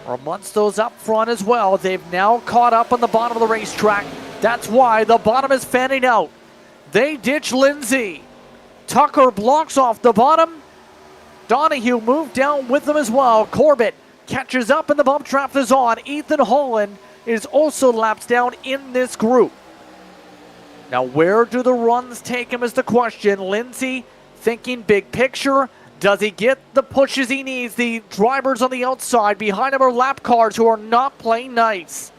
are amongst those up front as well. They've now caught up on the bottom of the racetrack. That's why the bottom is fanning out. They ditch Lindsay. Tucker blocks off the bottom. Donahue moved down with them as well. Corbett catches up and the bump trap is on. Ethan Holland is also laps down in this group. Now, where do the runs take him is the question. Lindsay thinking big picture. Does he get the pushes he needs? The drivers on the outside behind him are lap cars who are not playing nice.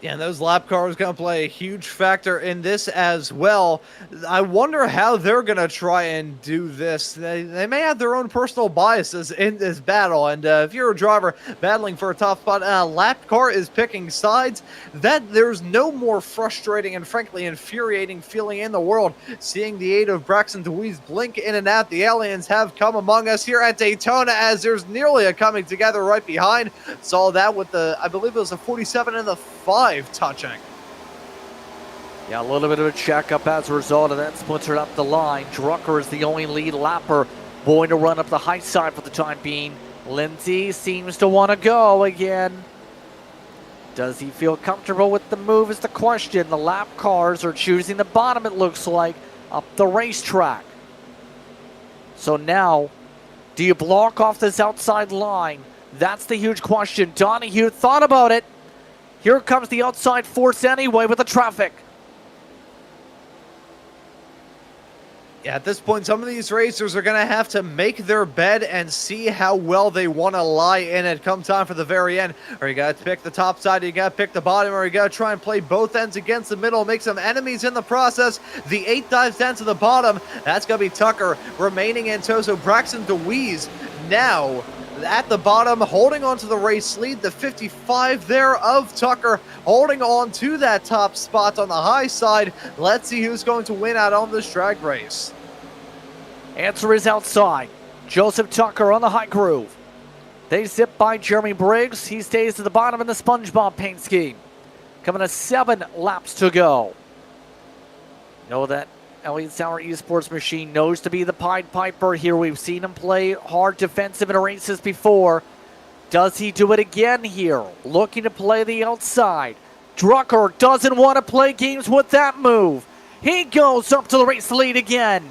Yeah, and those lap cars going to play a huge factor in this as well. I wonder how they're going to try and do this. They may have their own personal biases in this battle, and if you're a driver battling for a top spot and a lap car is picking sides, that there's no more frustrating and frankly infuriating feeling in the world seeing the 8 of Braxton DeWeese blink in and out. The aliens have come among us here at Daytona as there's nearly a coming together right behind. Saw that with the, I believe it was a 47 and the 5 touching.
Yeah, a little bit of a checkup as a result of that, splintered up the line. Drucker is the only lead lapper going to run up the high side for the time being. Lindsay seems to want to go again. Does he feel comfortable with the move is the question. The lap cars are choosing the bottom, it looks like, up the racetrack. So now, do you block off this outside line? That's the huge question. Donahue thought about it. Here comes the outside force anyway with the traffic.
Yeah, at this point, some of these racers are going to have to make their bed and see how well they want to lie in it come time for the very end. Or you got to pick the top side, you got to pick the bottom, or you got to try and play both ends against the middle, make some enemies in the process. The 8 dives down to the bottom. That's going to be Tucker remaining in tow. So Braxton DeWeese now at the bottom, holding on to the race lead. The 55 there of Tucker holding on to that top spot on the high side. Let's see who's going to win out on this drag race.
Answer is outside. Joseph Tucker on the high groove. They zip by Jeremy Briggs. He stays at the bottom in the SpongeBob paint scheme. Coming to 7 laps to go. Know that Elliott Sauer Esports machine knows to be the Pied Piper here. We've seen him play hard defensive in races before. Does he do it again here? Looking to play the outside. Drucker doesn't want to play games with that move. He goes up to the race lead again.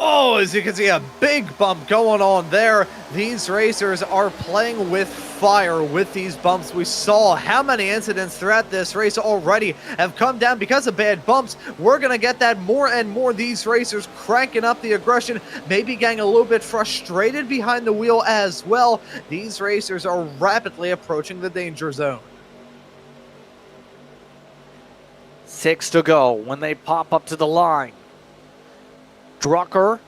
Oh, as you can see, a big bump going on there. These racers are playing with fire with these bumps. We saw how many incidents throughout this race already have come down because of bad bumps. We're going to get that more and more. These racers cranking up the aggression, maybe getting a little bit frustrated behind the wheel as well. These racers are rapidly approaching the danger zone.
6 to go when they pop up to the line. Drucker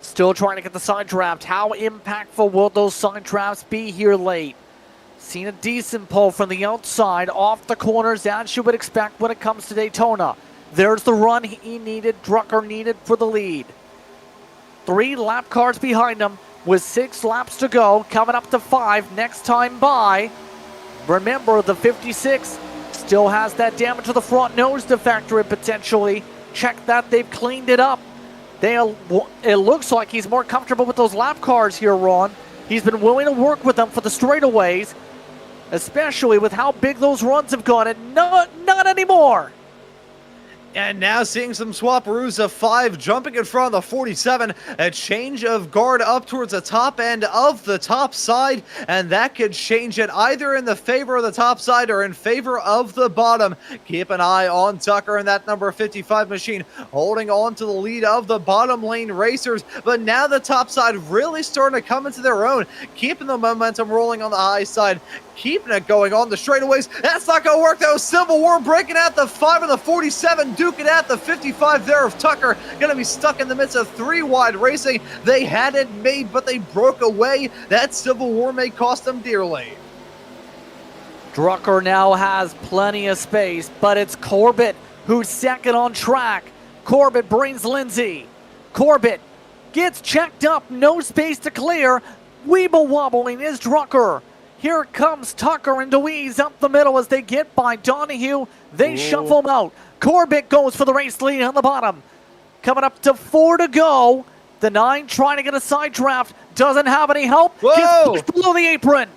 still trying to get the side draft. How impactful will those side drafts be here late? Seen a decent pull from the outside off the corners as you would expect when it comes to Daytona. There's the run he needed, Drucker needed for the lead. 3 lap cars behind him with 6 laps to go, coming up to 5 next time by. Remember, the 56 still has that damage to the front nose to factor in potentially. Check that, they've cleaned it up. It looks like he's more comfortable with those lap cars here, Ron. He's been willing to work with them for the straightaways, especially with how big those runs have gone, and not anymore.
And now seeing some swapperoos of 5 jumping in front of the 47. A change of guard up towards the top end of the top side. And that could change it either in the favor of the top side or in favor of the bottom. Keep an eye on Tucker and that number 55 machine holding on to the lead of the bottom lane racers. But now the top side really starting to come into their own. Keeping the momentum rolling on the high side. Keeping it going on the straightaways. That's not going to work though. Civil War breaking out the 5 and the 47. Duking out the 55 there of Tucker. Going to be stuck in the midst of 3 wide racing. They had it made, but they broke away. That Civil War may cost them dearly.
Drucker now has plenty of space, but it's Corbett who's second on track. Corbett brings Lindsay. Corbett gets checked up. No space to clear. Weeble wobbling is Drucker. Here comes Tucker and Deweese up the middle as they get by Donahue. They shuffle them out. Corbett goes for the race lead on the bottom. Coming up to 4 to go. The 9 trying to get a side draft. Doesn't have any help. Gets pushed below the apron.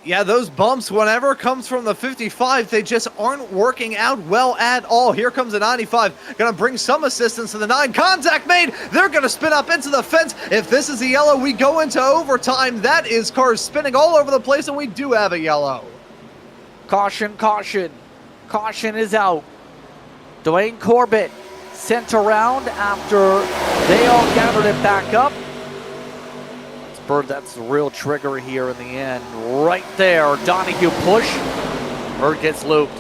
Yeah, those bumps, whenever it comes from the 55, they just aren't working out well at all. Here comes the 95. Going to bring some assistance to the 9. Contact made. They're going to spin up into the fence. If this is a yellow, we go into overtime. That is cars spinning all over the place, and we do have a yellow.
Caution, caution. Caution is out. Dwayne Corbett sent around after they all gathered it back up. Bird, that's the real trigger here in the end. Right there, Donahue push. Bird gets looped.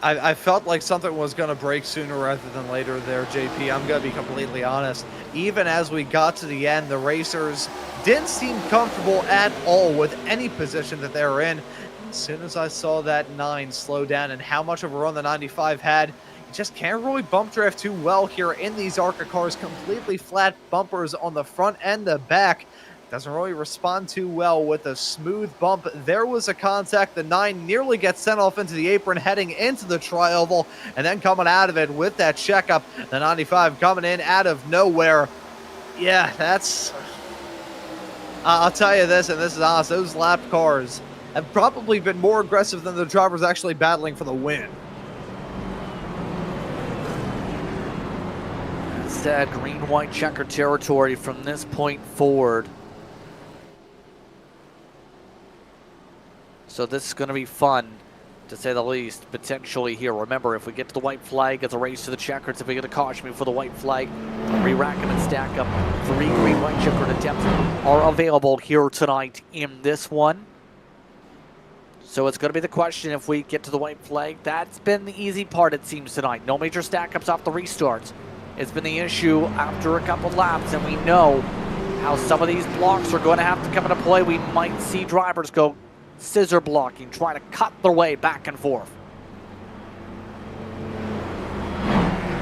I felt like something was going to break sooner rather than later there, JP. I'm going to be completely honest. Even as we got to the end, the racers didn't seem comfortable at all with any position that they were in. As soon as I saw that 9 slow down and how much of a run the 95 had, just can't really bump drift too well here in these ARCA cars. Completely flat bumpers on the front and the back. Doesn't really respond too well with a smooth bump. There was a contact. The 9 nearly gets sent off into the apron, heading into the tri-oval, and then coming out of it with that checkup. The 95 coming in out of nowhere. Yeah, that's... I'll tell you this, and this is honest, those lap cars have probably been more aggressive than the drivers actually battling for the win.
That green-white checker territory from this point forward. So this is going to be fun, to say the least, potentially here. Remember, if we get to the white flag, it's a race to the checkers. If we get a caution before the white flag, re-rack them and stack up. 3 green-white checkered attempts are available here tonight in this one. So it's going to be the question if we get to the white flag. That's been the easy part, it seems, tonight. No major stack-ups off the restarts. It's been the issue after a couple laps, and we know how some of these blocks are going to have to come into play. We might see drivers go scissor blocking, trying to cut their way back and forth.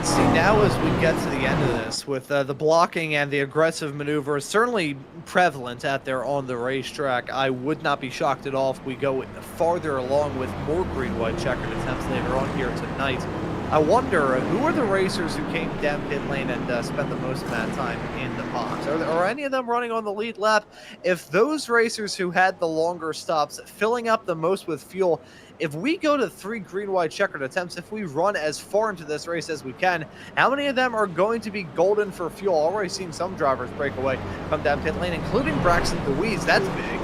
See, now as we get to the end of this, with the blocking and the aggressive maneuvers certainly prevalent out there on the racetrack, I would not be shocked at all if we go farther along with more green-white checkered attempts later on here tonight. I wonder who are the racers who came down pit lane and spent the most amount of time in the ponds? Are any of them running on the lead lap? If those racers who had the longer stops, filling up the most with fuel, if we go to 3 green, white, checkered attempts, if we run as far into this race as we can, how many of them are going to be golden for fuel? Already seeing some drivers break away, come down pit lane, including Braxton DeWeese. That's big.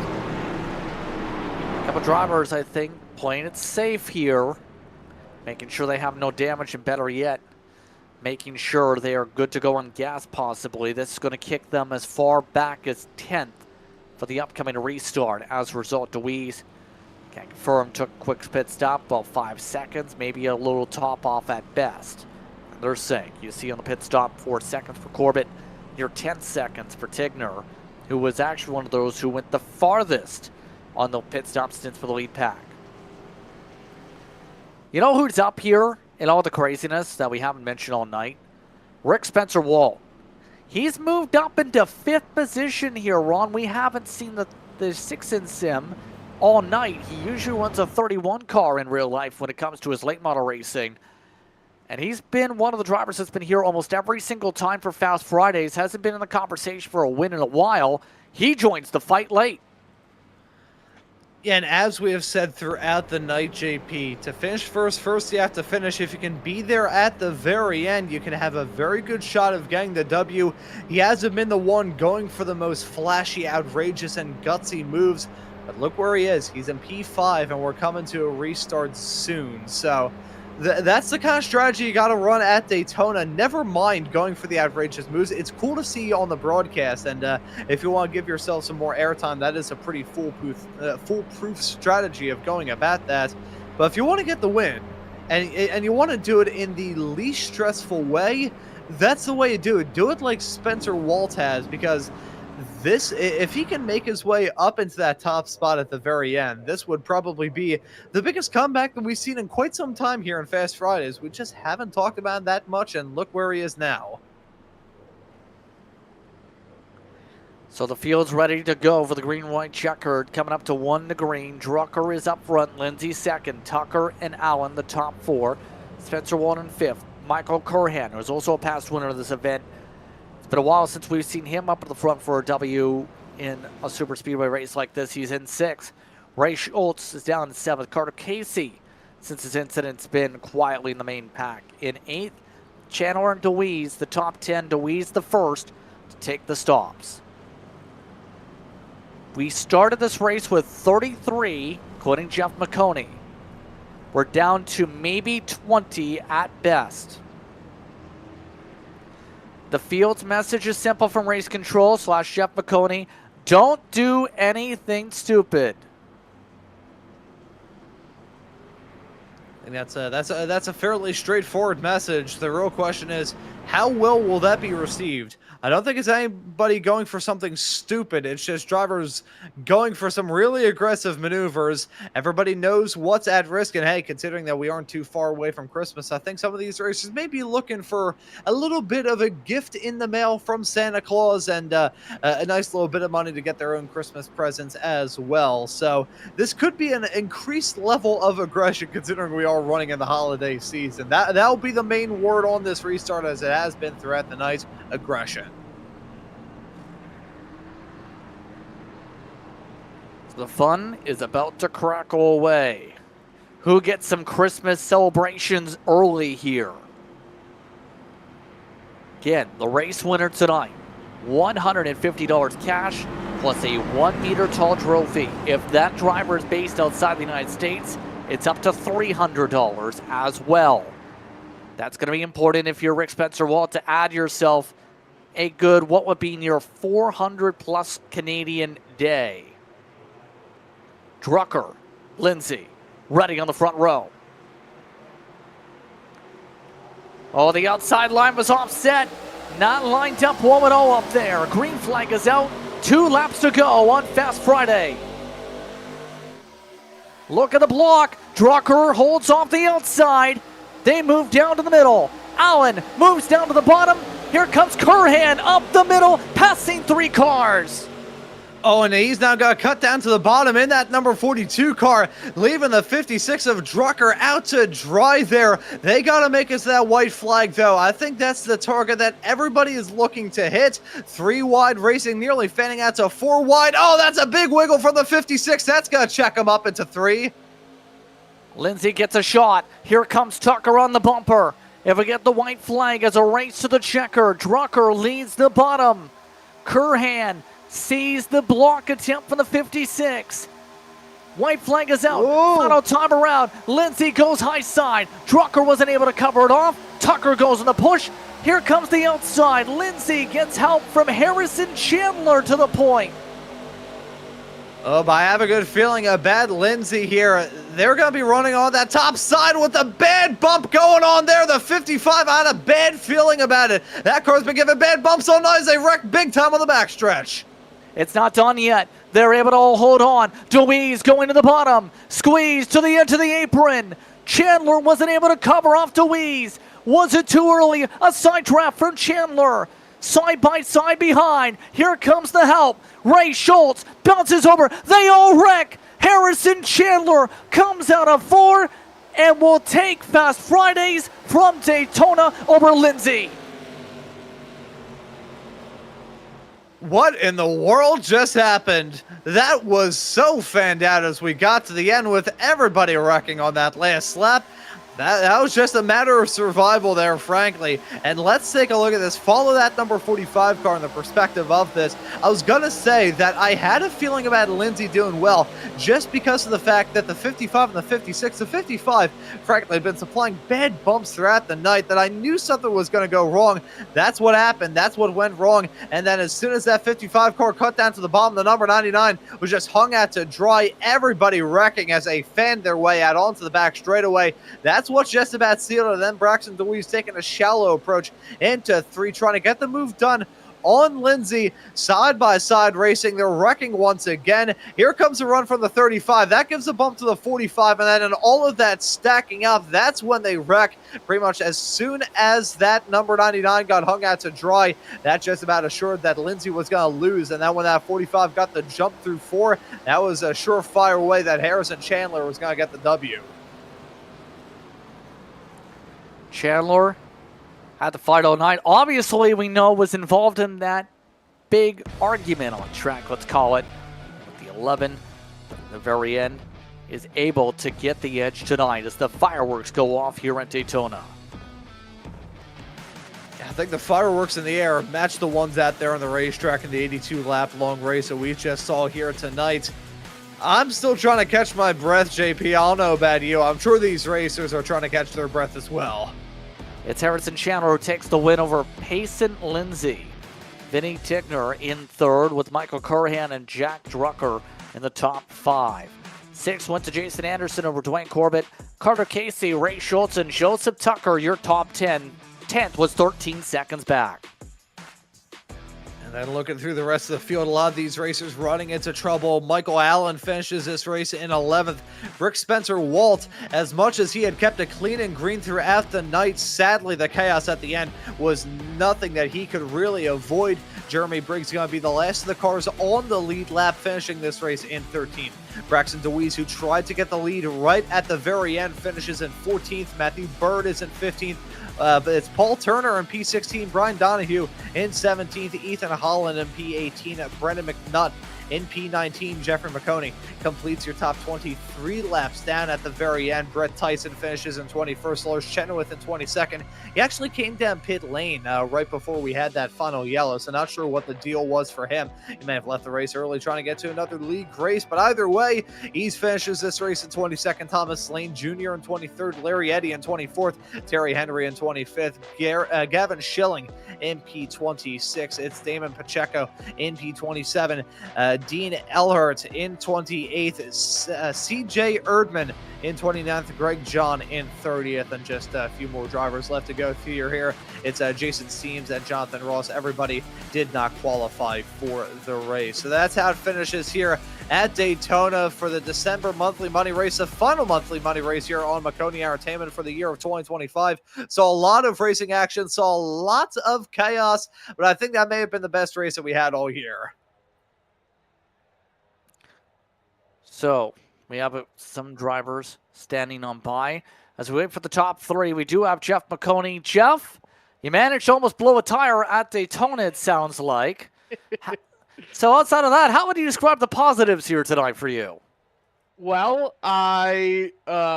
A couple drivers, I think, playing it safe here, making sure they have no damage, and better yet, making sure they are good to go on gas possibly. This is going to kick them as far back as 10th for the upcoming restart. As a result, DeWeese, can't confirm, took a quick pit stop, about 5 seconds, maybe a little top off at best. And they're saying, you see on the pit stop, 4 seconds for Corbett, near 10 seconds for Tigner, who was actually one of those who went the farthest on the pit stop stints for the lead pack. You know who's up here in all the craziness that we haven't mentioned all night? Rick Spencer-Walt. He's moved up into 5th position here, Ron. We haven't seen the 6-in sim all night. He usually runs a 31 car in real life when it comes to his late model racing. And he's been one of the drivers that's been here almost every single time for Fast Fridays. Hasn't been in the conversation for a win in a while. He joins the fight late.
Yeah, and as we have said throughout the night, JP, to finish first you have to finish. If you can be there at the very end, you can have a very good shot of getting the W. He hasn't been the one going for the most flashy, outrageous, and gutsy moves, but look where he is. He's in P5, and we're coming to a restart soon. So that's the kind of strategy you got to run at Daytona. Never mind going for the outrageous moves. It's cool to see on the broadcast, and if you want to give yourself some more airtime, that is a pretty foolproof strategy of going about that. But if you want to get the win, and you want to do it in the least stressful way, that's the way to do it. Do it like Spencer-Walt has, because this, if he can make his way up into that top spot at the very end, this would probably be the biggest comeback that we've seen in quite some time here in Fast Fridays. We just haven't talked about it that much, and look where he is now.
So the field's ready to go for the green-white checkered. Coming up to 1 to green. Drucker is up front. Lindsay second. Tucker and Allen the top 4. Spencer-Walt in 5th. Michael Curhan, who is also a past winner of this event. It's been a while since we've seen him up at the front for a W in a super speedway race like this. He's in 6th. Ray Schultz is down in 7th. Carter Casey, since his incident's been quietly in the main pack, in 8th. Chandler and DeWeese, the top 10. DeWeese the first to take the stops. We started this race with 33, including Jeff Maconi. We're down to maybe 20 at best. The field's message is simple from Race Control / Jeff Maconi. Don't do anything stupid.
And that's a fairly straightforward message. The real question is, how well will that be received? I don't think it's anybody going for something stupid. It's just drivers going for some really aggressive maneuvers. Everybody knows what's at risk. And hey, considering that we aren't too far away from Christmas, I think some of these racers may be looking for a little bit of a gift in the mail from Santa Claus, and a nice little bit of money to get their own Christmas presents as well. So this could be an increased level of aggression considering we are running in the holiday season. That'll be the main word on this restart, as it has been throughout the night: aggression.
The fun is about to crackle away. Who gets some Christmas celebrations early here? Again, the race winner tonight, $150 cash plus a 1 meter tall trophy. If that driver is based outside the United States, it's up to $300 as well. That's going to be important if you're Rick Spencer-Walt to add yourself a good, what would be near 400 plus Canadian day. Drucker, Lindsay, ready on the front row. Oh, the outside line was offset. Not lined up 1-0 up there. Green flag is out. 2 laps to go on Fast Friday. Look at the block. Drucker holds off the outside. They move down to the middle. Allen moves down to the bottom. Here comes Curhan up the middle, passing 3 cars.
Oh, and he's now got cut down to the bottom in that number 42 car, leaving the 56 of Drucker out to dry there. They got to make us that white flag, though. I think that's the target that everybody is looking to hit. 3 wide racing, nearly fanning out to 4 wide. Oh, that's a big wiggle from the 56. That's going to check him up into 3.
Lindsay gets a shot. Here comes Tucker on the bumper. If we get the white flag as a race to the checker, Drucker leads the bottom. Curhan sees the block attempt from the 56. White flag is out.
Whoa.
Final time around. Lindsay goes high side. Drucker wasn't able to cover it off. Tucker goes in the push. Here comes the outside. Lindsay gets help from Harrison Chandler to the point.
Oh, but I have a good feeling about Lindsay here. They're going to be running on that top side with a bad bump going on there. The 55, I had a bad feeling about it. That car's been giving bad bumps all night as they wreck big time on the backstretch.
It's not done yet. They're able to all hold on. DeWeese going to the bottom. Squeeze to the edge of the apron. Chandler wasn't able to cover off DeWeese. Was it too early? A side trap from Chandler. Side by side behind. Here comes the help. Ray Schultz bounces over. They all wreck. Harrison Chandler comes out of 4 and will take Fast Fridays from Daytona over Lindsay.
What in the world just happened? That was so fanned out as we got to the end with everybody wrecking on that last lap. That was just a matter of survival there, frankly. And let's take a look at this. Follow that number 45 car in the perspective of this. I was going to say that I had a feeling about Lindsay doing well just because of the fact that the 55 and the 56, the 55, frankly, had been supplying bad bumps throughout the night that I knew something was going to go wrong. That's what happened. That's what went wrong. And then as soon as that 55 car cut down to the bottom, the number 99 was just hung out to dry. Everybody wrecking as they fanned their way out onto the back straightaway. That's what just about sealed it. And then Braxton DeWeese taking a shallow approach into 3, trying to get the move done on Lindsay. Side by side racing. They're wrecking once again. Here comes a run from the 35. That gives a bump to the 45. And then in all of that stacking up, that's when they wreck. Pretty much as soon as that number 99 got hung out to dry, that just about assured that Lindsay was going to lose. And then when that 45 got the jump through 4, that was a surefire way that Harrison Chandler was going to get the W.
Chandler had to fight all night. Obviously, we know was involved in that big argument on track, let's call it. But the 11, at the very end, is able to get the edge tonight as the fireworks go off here at Daytona.
I think the fireworks in the air match the ones out there on the racetrack in the 82-lap long race that we just saw here tonight. I'm still trying to catch my breath, JP. I don't know about you. I'm sure these racers are trying to catch their breath as well.
It's Harrison Chandler who takes the win over Payson Lindsay. Vinny Tickner in 3rd with Michael Curhan and Jack Drucker in the top 5. 6 went to Jason Anderson over Dwayne Corbett. Carter Casey, Ray Schultz, and Joseph Tucker, your top 10. 10th was 13 seconds back.
And looking through the rest of the field, a lot of these racers running into trouble. Michael Allen finishes this race in 11th. Rick Spencer Walt, as much as he had kept it clean and green throughout the night, sadly the chaos at the end was nothing that he could really avoid. Jeremy Briggs going to be the last of the cars on the lead lap, finishing this race in 13th. Braxton DeWeese, who tried to get the lead right at the very end, finishes in 14th. Matthew Bird is in 15th. But it's Paul Turner in P16, Brian Donahue in 17th, Ethan Holland in P18, Brendan McNutt in P19. Jeffrey Maconi completes your top 23 laps down at the very end. Brett Tyson finishes in 21st. Lars Chenoweth in 22nd. He actually came down pit lane right before we had that final yellow, so not sure what the deal was for him. He may have left the race early trying to get to another league race, but either way, he finishes this race in 22nd. Thomas Lane Jr. in 23rd. Larry Eddy in 24th. Terry Henry in 25th. Gavin Schilling in P26. It's Damon Pacheco in P27. Dean Elhart in 28th, CJ Erdman in 29th, Greg John in 30th, and just a few more drivers left to go through here. It's Jason Steems and Jonathan Ross. Everybody did not qualify for the race. So that's how it finishes here at Daytona for the December monthly money race, the final monthly money race here on Maconi Entertainment for the year of 2025. Saw a lot of racing action, saw lots of chaos, but I think that may have been the best race that we had all year.
So we have some drivers standing on by. As we wait for the top three, we do have Jeff Maconi. Jeff, you managed to almost blow a tire at Daytona, it sounds like. So outside of that, how would you describe the positives here tonight for you?
Well, I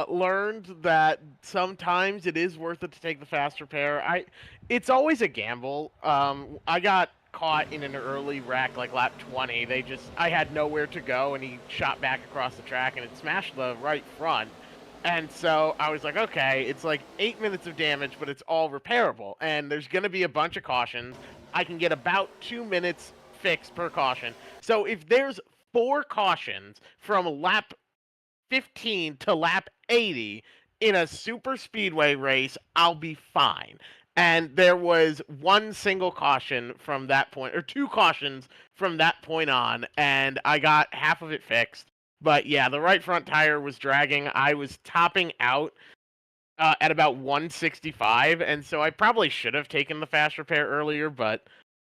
learned that sometimes it is worth it to take the faster pair. It's always a gamble. I got caught in an early wreck, like lap 20. I had nowhere to go, and he shot back across the track, and it smashed the right front. And so I was like, okay, it's like 8 minutes of damage, but it's all repairable. And there's going to be a bunch of cautions. I can get about 2 minutes fixed per caution. So if there's 4 cautions from lap 15 to lap 80 in a super speedway race, I'll be fine. And there was one single caution from that point, or 2 cautions from that point on, and I got half of it fixed. But yeah, the right front tire was dragging. I was topping out at about 165, and so I probably should have taken the fast repair earlier, but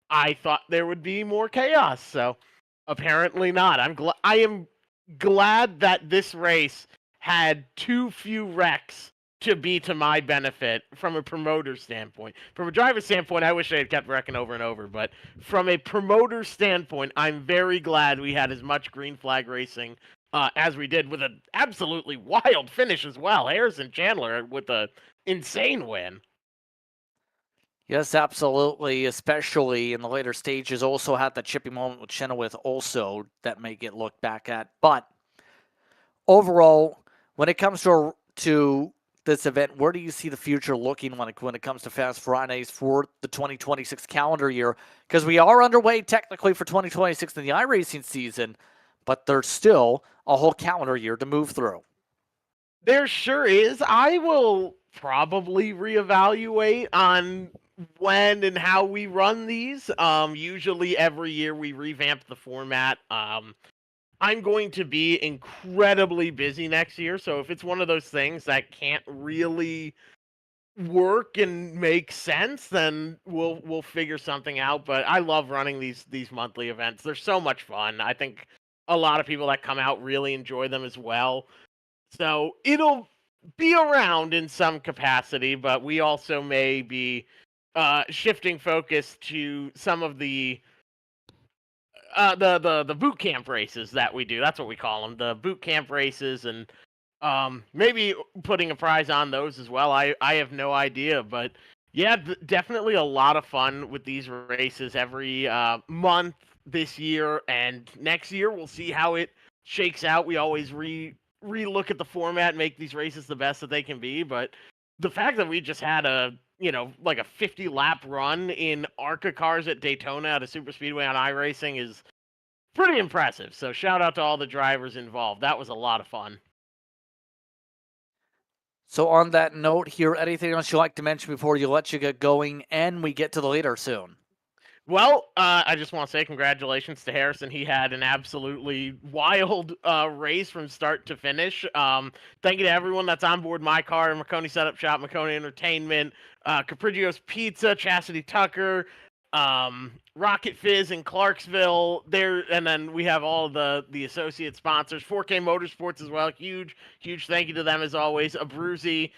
I thought there would be more chaos, so apparently not. I am glad that this race had too few wrecks to be to my benefit from a promoter standpoint. From a driver standpoint, I wish I had kept wrecking over and over, but from a promoter standpoint, I'm very glad we had as much green flag racing as we did, with an absolutely wild finish as well. Harrison Chandler with an insane win.
Yes, absolutely, especially in the later stages. Also had the chippy moment with Chenoweth also that may get looked back at. But overall, when it comes to this event, where do you see the future looking when it comes to Fast Fridays for the 2026 calendar year? Because we are underway technically for 2026 in the iRacing season, but there's still a whole calendar year to move through.
There sure is. I will probably reevaluate on when and how we run these. Usually every year we revamp the format. I'm going to be incredibly busy next year, so if it's one of those things that can't really work and make sense, then we'll figure something out. But I love running these monthly events. They're so much fun. I think a lot of people that come out really enjoy them as well. So it'll be around in some capacity, but we also may be shifting focus to some of the boot camp races that we do. That's what we call them, the boot camp races, and maybe putting a prize on those as well. I have no idea, but yeah, definitely a lot of fun with these races every month this year, and next year we'll see how it shakes out. We always re-look at the format and make these races the best that they can be, but the fact that we just had a 50 lap run in ARCA cars at Daytona at a super speedway on iRacing is pretty impressive. So shout out to all the drivers involved. That was a lot of fun.
So on that note here, anything else you'd like to mention before you let you get going and we get to the leader soon?
Well, I just want to say congratulations to Harrison. He had an absolutely wild race from start to finish. Thank you to everyone that's on board my car, Maconi Setup Shop, Maconi Entertainment, Capriggio's Pizza, Chastity Tucker, Rocket Fizz in Clarksville. And then we have all the associate sponsors, 4K Motorsports as well. Huge thank you to them as always. Abruzzi,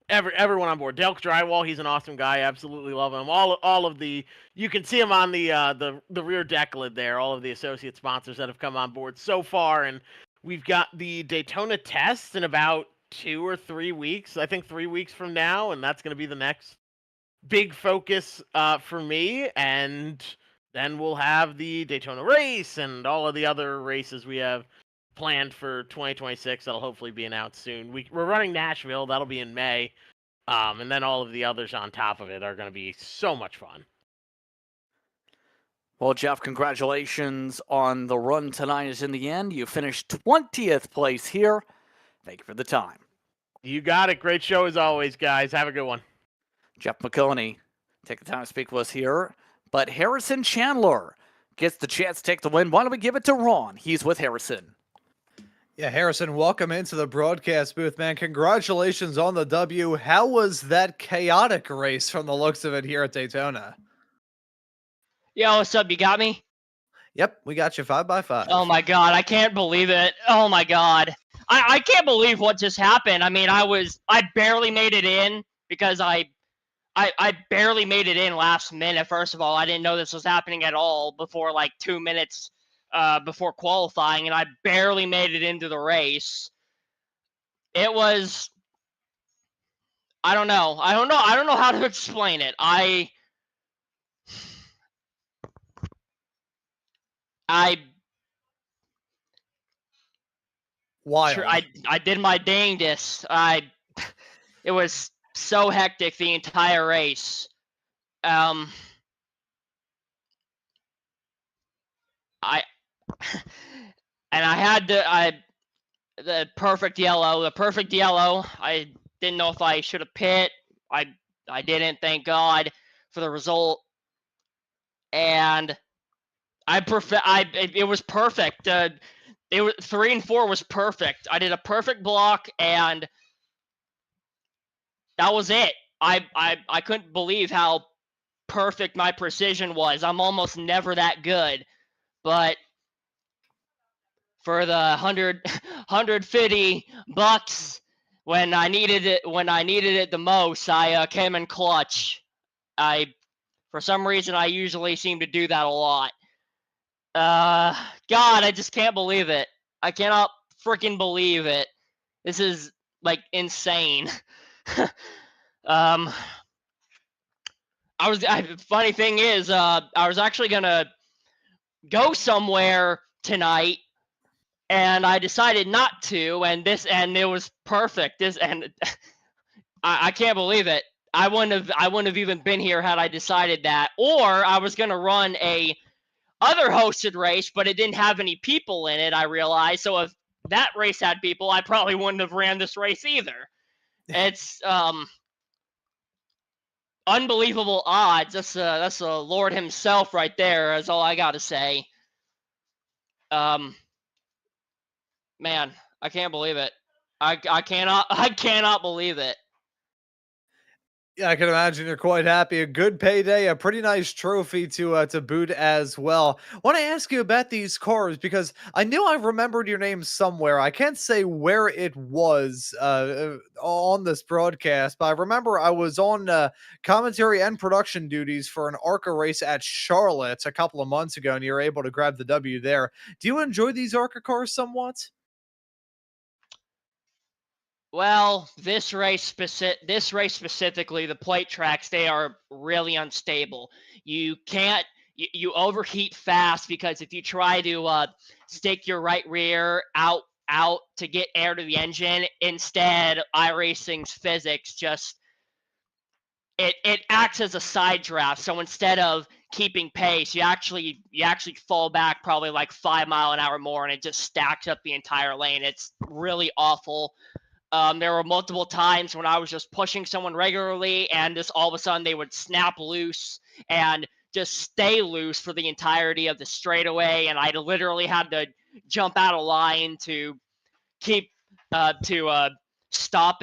everyone on board. Delk Drywall, he's an awesome guy. Absolutely love him. All of the, you can see him on the rear deck lid there. All of the associate sponsors that have come on board so far, and we've got the Daytona test in about 2 or 3 weeks. I think 3 weeks from now, and that's going to be the next big focus for me. And then we'll have the Daytona race and all of the other races we have planned for 2026 that'll hopefully be announced soon. We're running Nashville, that'll be in May, and then all of the others on top of it are going to be so much fun.
Well, Jeff, congratulations on the run tonight. Is in the end, you finished 20th place here. Thank you for the time.
You got it. Great show as always, guys. Have a good one.
Jeff Maconi, take the time to speak with us here. But Harrison Chandler gets the chance to take the win. Why don't we give it to Ron? He's with Harrison.
Yeah, Harrison, welcome into the broadcast booth, man. Congratulations on the W. How was that chaotic race from the looks of it here at Daytona?
Yo, what's up? You got me?
Yep, we got you 5x5.
Oh my god, I can't believe it. Oh my god. I can't believe what just happened. I mean, I barely made it in because I barely made it in last minute. First of all, I didn't know this was happening at all before like 2 minutes before qualifying, and I barely made it into the race. It was, I don't know. I don't know how to explain it. I
Wild.
I did my dangdest. It was so hectic the entire race. I and I had the perfect yellow. I didn't know if I should have pit. I didn't, thank God for the result. And it was perfect. It was 3 and 4 was perfect. I did a perfect block, and that was it. I couldn't believe how perfect my precision was. I'm almost never that good, but for the 150 bucks when I needed it the most, I came in clutch. For some reason I usually seem to do that a lot. God, I just can't believe it. I cannot freaking believe it. This is like insane. Funny thing is, I was actually gonna go somewhere tonight, and I decided not to, and it was perfect. I can't believe it. I wouldn't have even been here had I decided that. Or I was gonna run a other hosted race, but it didn't have any people in it, I realized. So if that race had people, I probably wouldn't have ran this race either. It's unbelievable odds. That's the Lord himself right there. That's all I gotta say. Man, I can't believe it. I cannot believe it.
Yeah, I can imagine you're quite happy. A good payday, a pretty nice trophy to boot as well. Want to ask you about these cars because I knew I remembered your name somewhere. I can't say where it was on this broadcast, but I remember I was on commentary and production duties for an ARCA race at Charlotte a couple of months ago, and you were able to grab the W there. Do you enjoy these ARCA cars somewhat?
Well, this race specifically, the plate tracks, they are really unstable. You can't you overheat fast because if you try to stick your right rear out to get air to the engine, instead iRacing's physics just it acts as a side draft. So instead of keeping pace, you actually fall back probably like 5 mile an hour more, and it just stacks up the entire lane. It's really awful. There were multiple times when I was just pushing someone regularly, and just all of a sudden they would snap loose and just stay loose for the entirety of the straightaway, and I literally had to jump out of line to keep stop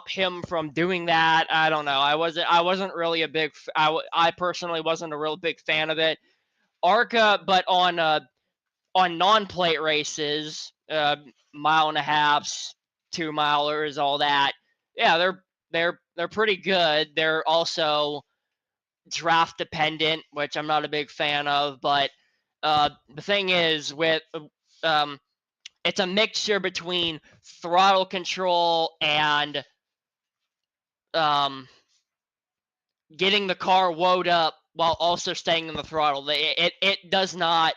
him from doing that. I don't know. I wasn't really a big. I personally wasn't a real big fan of it. ARCA, but on non-plate races, mile and a halves, 2 milers, all that. Yeah, they're pretty good. They're also draft dependent, which I'm not a big fan of. But the thing is, with it's a mixture between throttle control and getting the car woed up while also staying in the throttle. It does not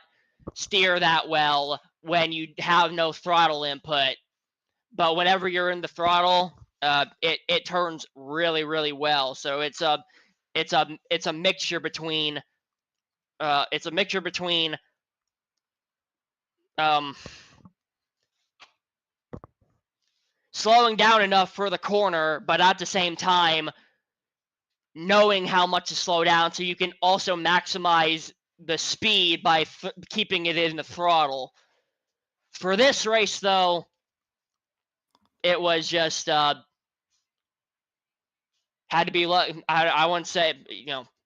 steer that well when you have no throttle input, but whenever you're in the throttle, it turns really, really well. So it's a mixture between um, slowing down enough for the corner, but at the same time knowing how much to slow down, so you can also maximize the speed by keeping it in the throttle. For this race, though, it was just had to be luck. I wouldn't say,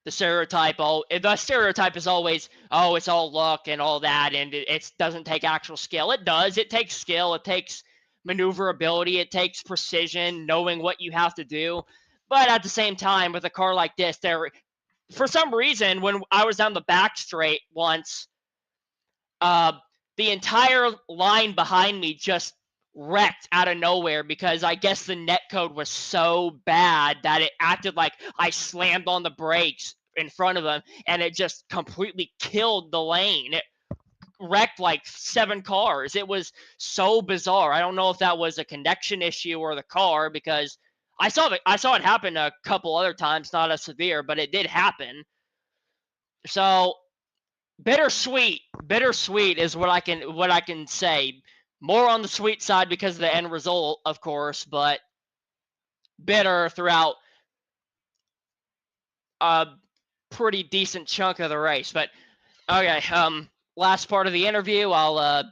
the stereotype is always, oh, it's all luck and all that, and it doesn't take actual skill. It does. It takes skill. It takes maneuverability. It takes precision, knowing what you have to do. But at the same time, with a car like this, for some reason, when I was down the back straight once, the entire line behind me just wrecked out of nowhere because I guess the netcode was so bad that it acted like I slammed on the brakes in front of them, and it just completely killed the lane. It wrecked like 7 cars. It was so bizarre. I don't know if that was a connection issue or the car, because I saw it happen a couple other times, not as severe, but it did happen. So bittersweet is what I can say. More on the sweet side because of the end result, of course, but bitter throughout a pretty decent chunk of the race. But okay, last part of the interview, I'll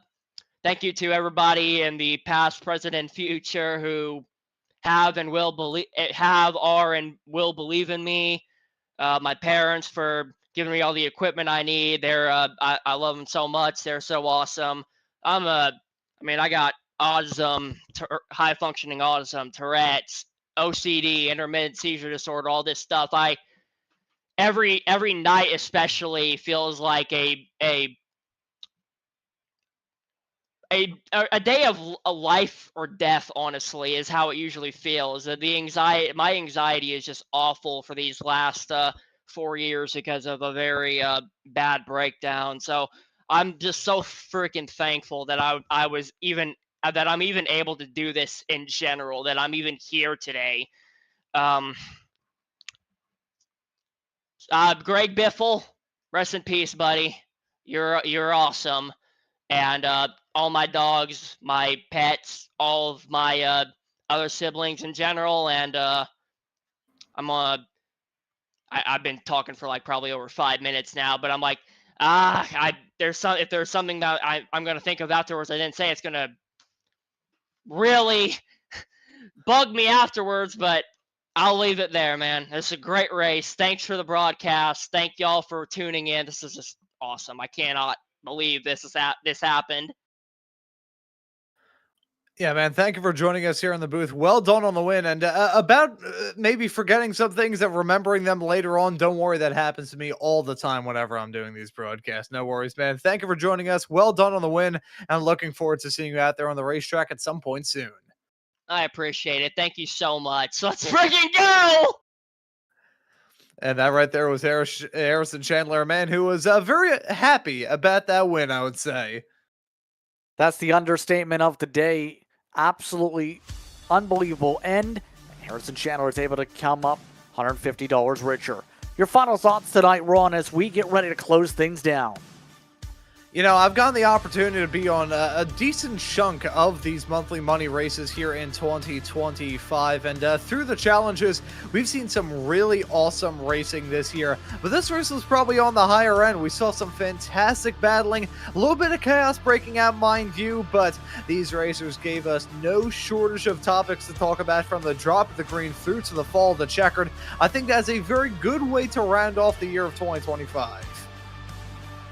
thank you to everybody in the past, present, and future who have, are, and will believe in me. My parents for giving me all the equipment I need. I love them so much. They're so awesome. I got autism, high functioning autism, Tourette's, OCD, intermittent seizure disorder, all this stuff. Every night especially feels like a day of a life or death, honestly, is how it usually feels. My anxiety is just awful for these last 4 years because of a very bad breakdown. So I'm just so freaking thankful that I'm even able to do this in general, that I'm even here today. Greg Biffle, rest in peace, buddy. You're awesome. And all my dogs, my pets, all of my other siblings in general, and I've been talking for like probably over 5 minutes now, but I'm like, if there's something that I'm gonna think of afterwards I didn't say, it's gonna really bug me afterwards, but I'll leave it there, man. It's a great race. Thanks for the broadcast. Thank y'all for tuning in. This is just awesome. I cannot believe this happened.
Yeah, man, thank you for joining us here in the booth. Well done on the win. And about maybe forgetting some things and remembering them later on, don't worry, that happens to me all the time whenever I'm doing these broadcasts. No worries, man. Thank you for joining us. Well done on the win, and looking forward to seeing you out there on the racetrack at some point soon.
I appreciate it. Thank you so much. Let's freaking go!
And that right there was Harrison Chandler, a man who was very happy about that win, I would say.
That's the understatement of the day. Absolutely unbelievable end. Harrison Chandler is able to come up $150 richer. Your final thoughts tonight, Ron, as we get ready to close things down.
You know, I've gotten the opportunity to be on a decent chunk of these monthly money races here in 2025, and through the challenges, we've seen some really awesome racing this year, but this race was probably on the higher end. We saw some fantastic battling, a little bit of chaos breaking out, mind you, but these racers gave us no shortage of topics to talk about, from the drop of the green through to the fall of the checkered. I think that's a very good way to round off the year of 2025.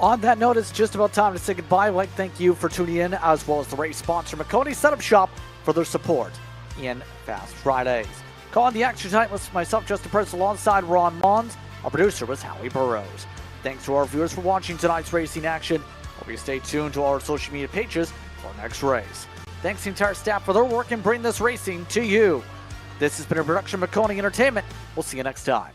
On that note, it's just about time to say goodbye. I'd like to thank you for tuning in, as well as the race sponsor, Maconi Setup Shop, for their support in Fast Fridays. Calling the action tonight was myself, Justin Prince, alongside Ron Mons. Our producer was Howie Burrows. Thanks to our viewers for watching tonight's racing action. Hope you stay tuned to our social media pages for our next race. Thanks to the entire staff for their work in bringing this racing to you. This has been a production of Maconi Entertainment. We'll see you next time.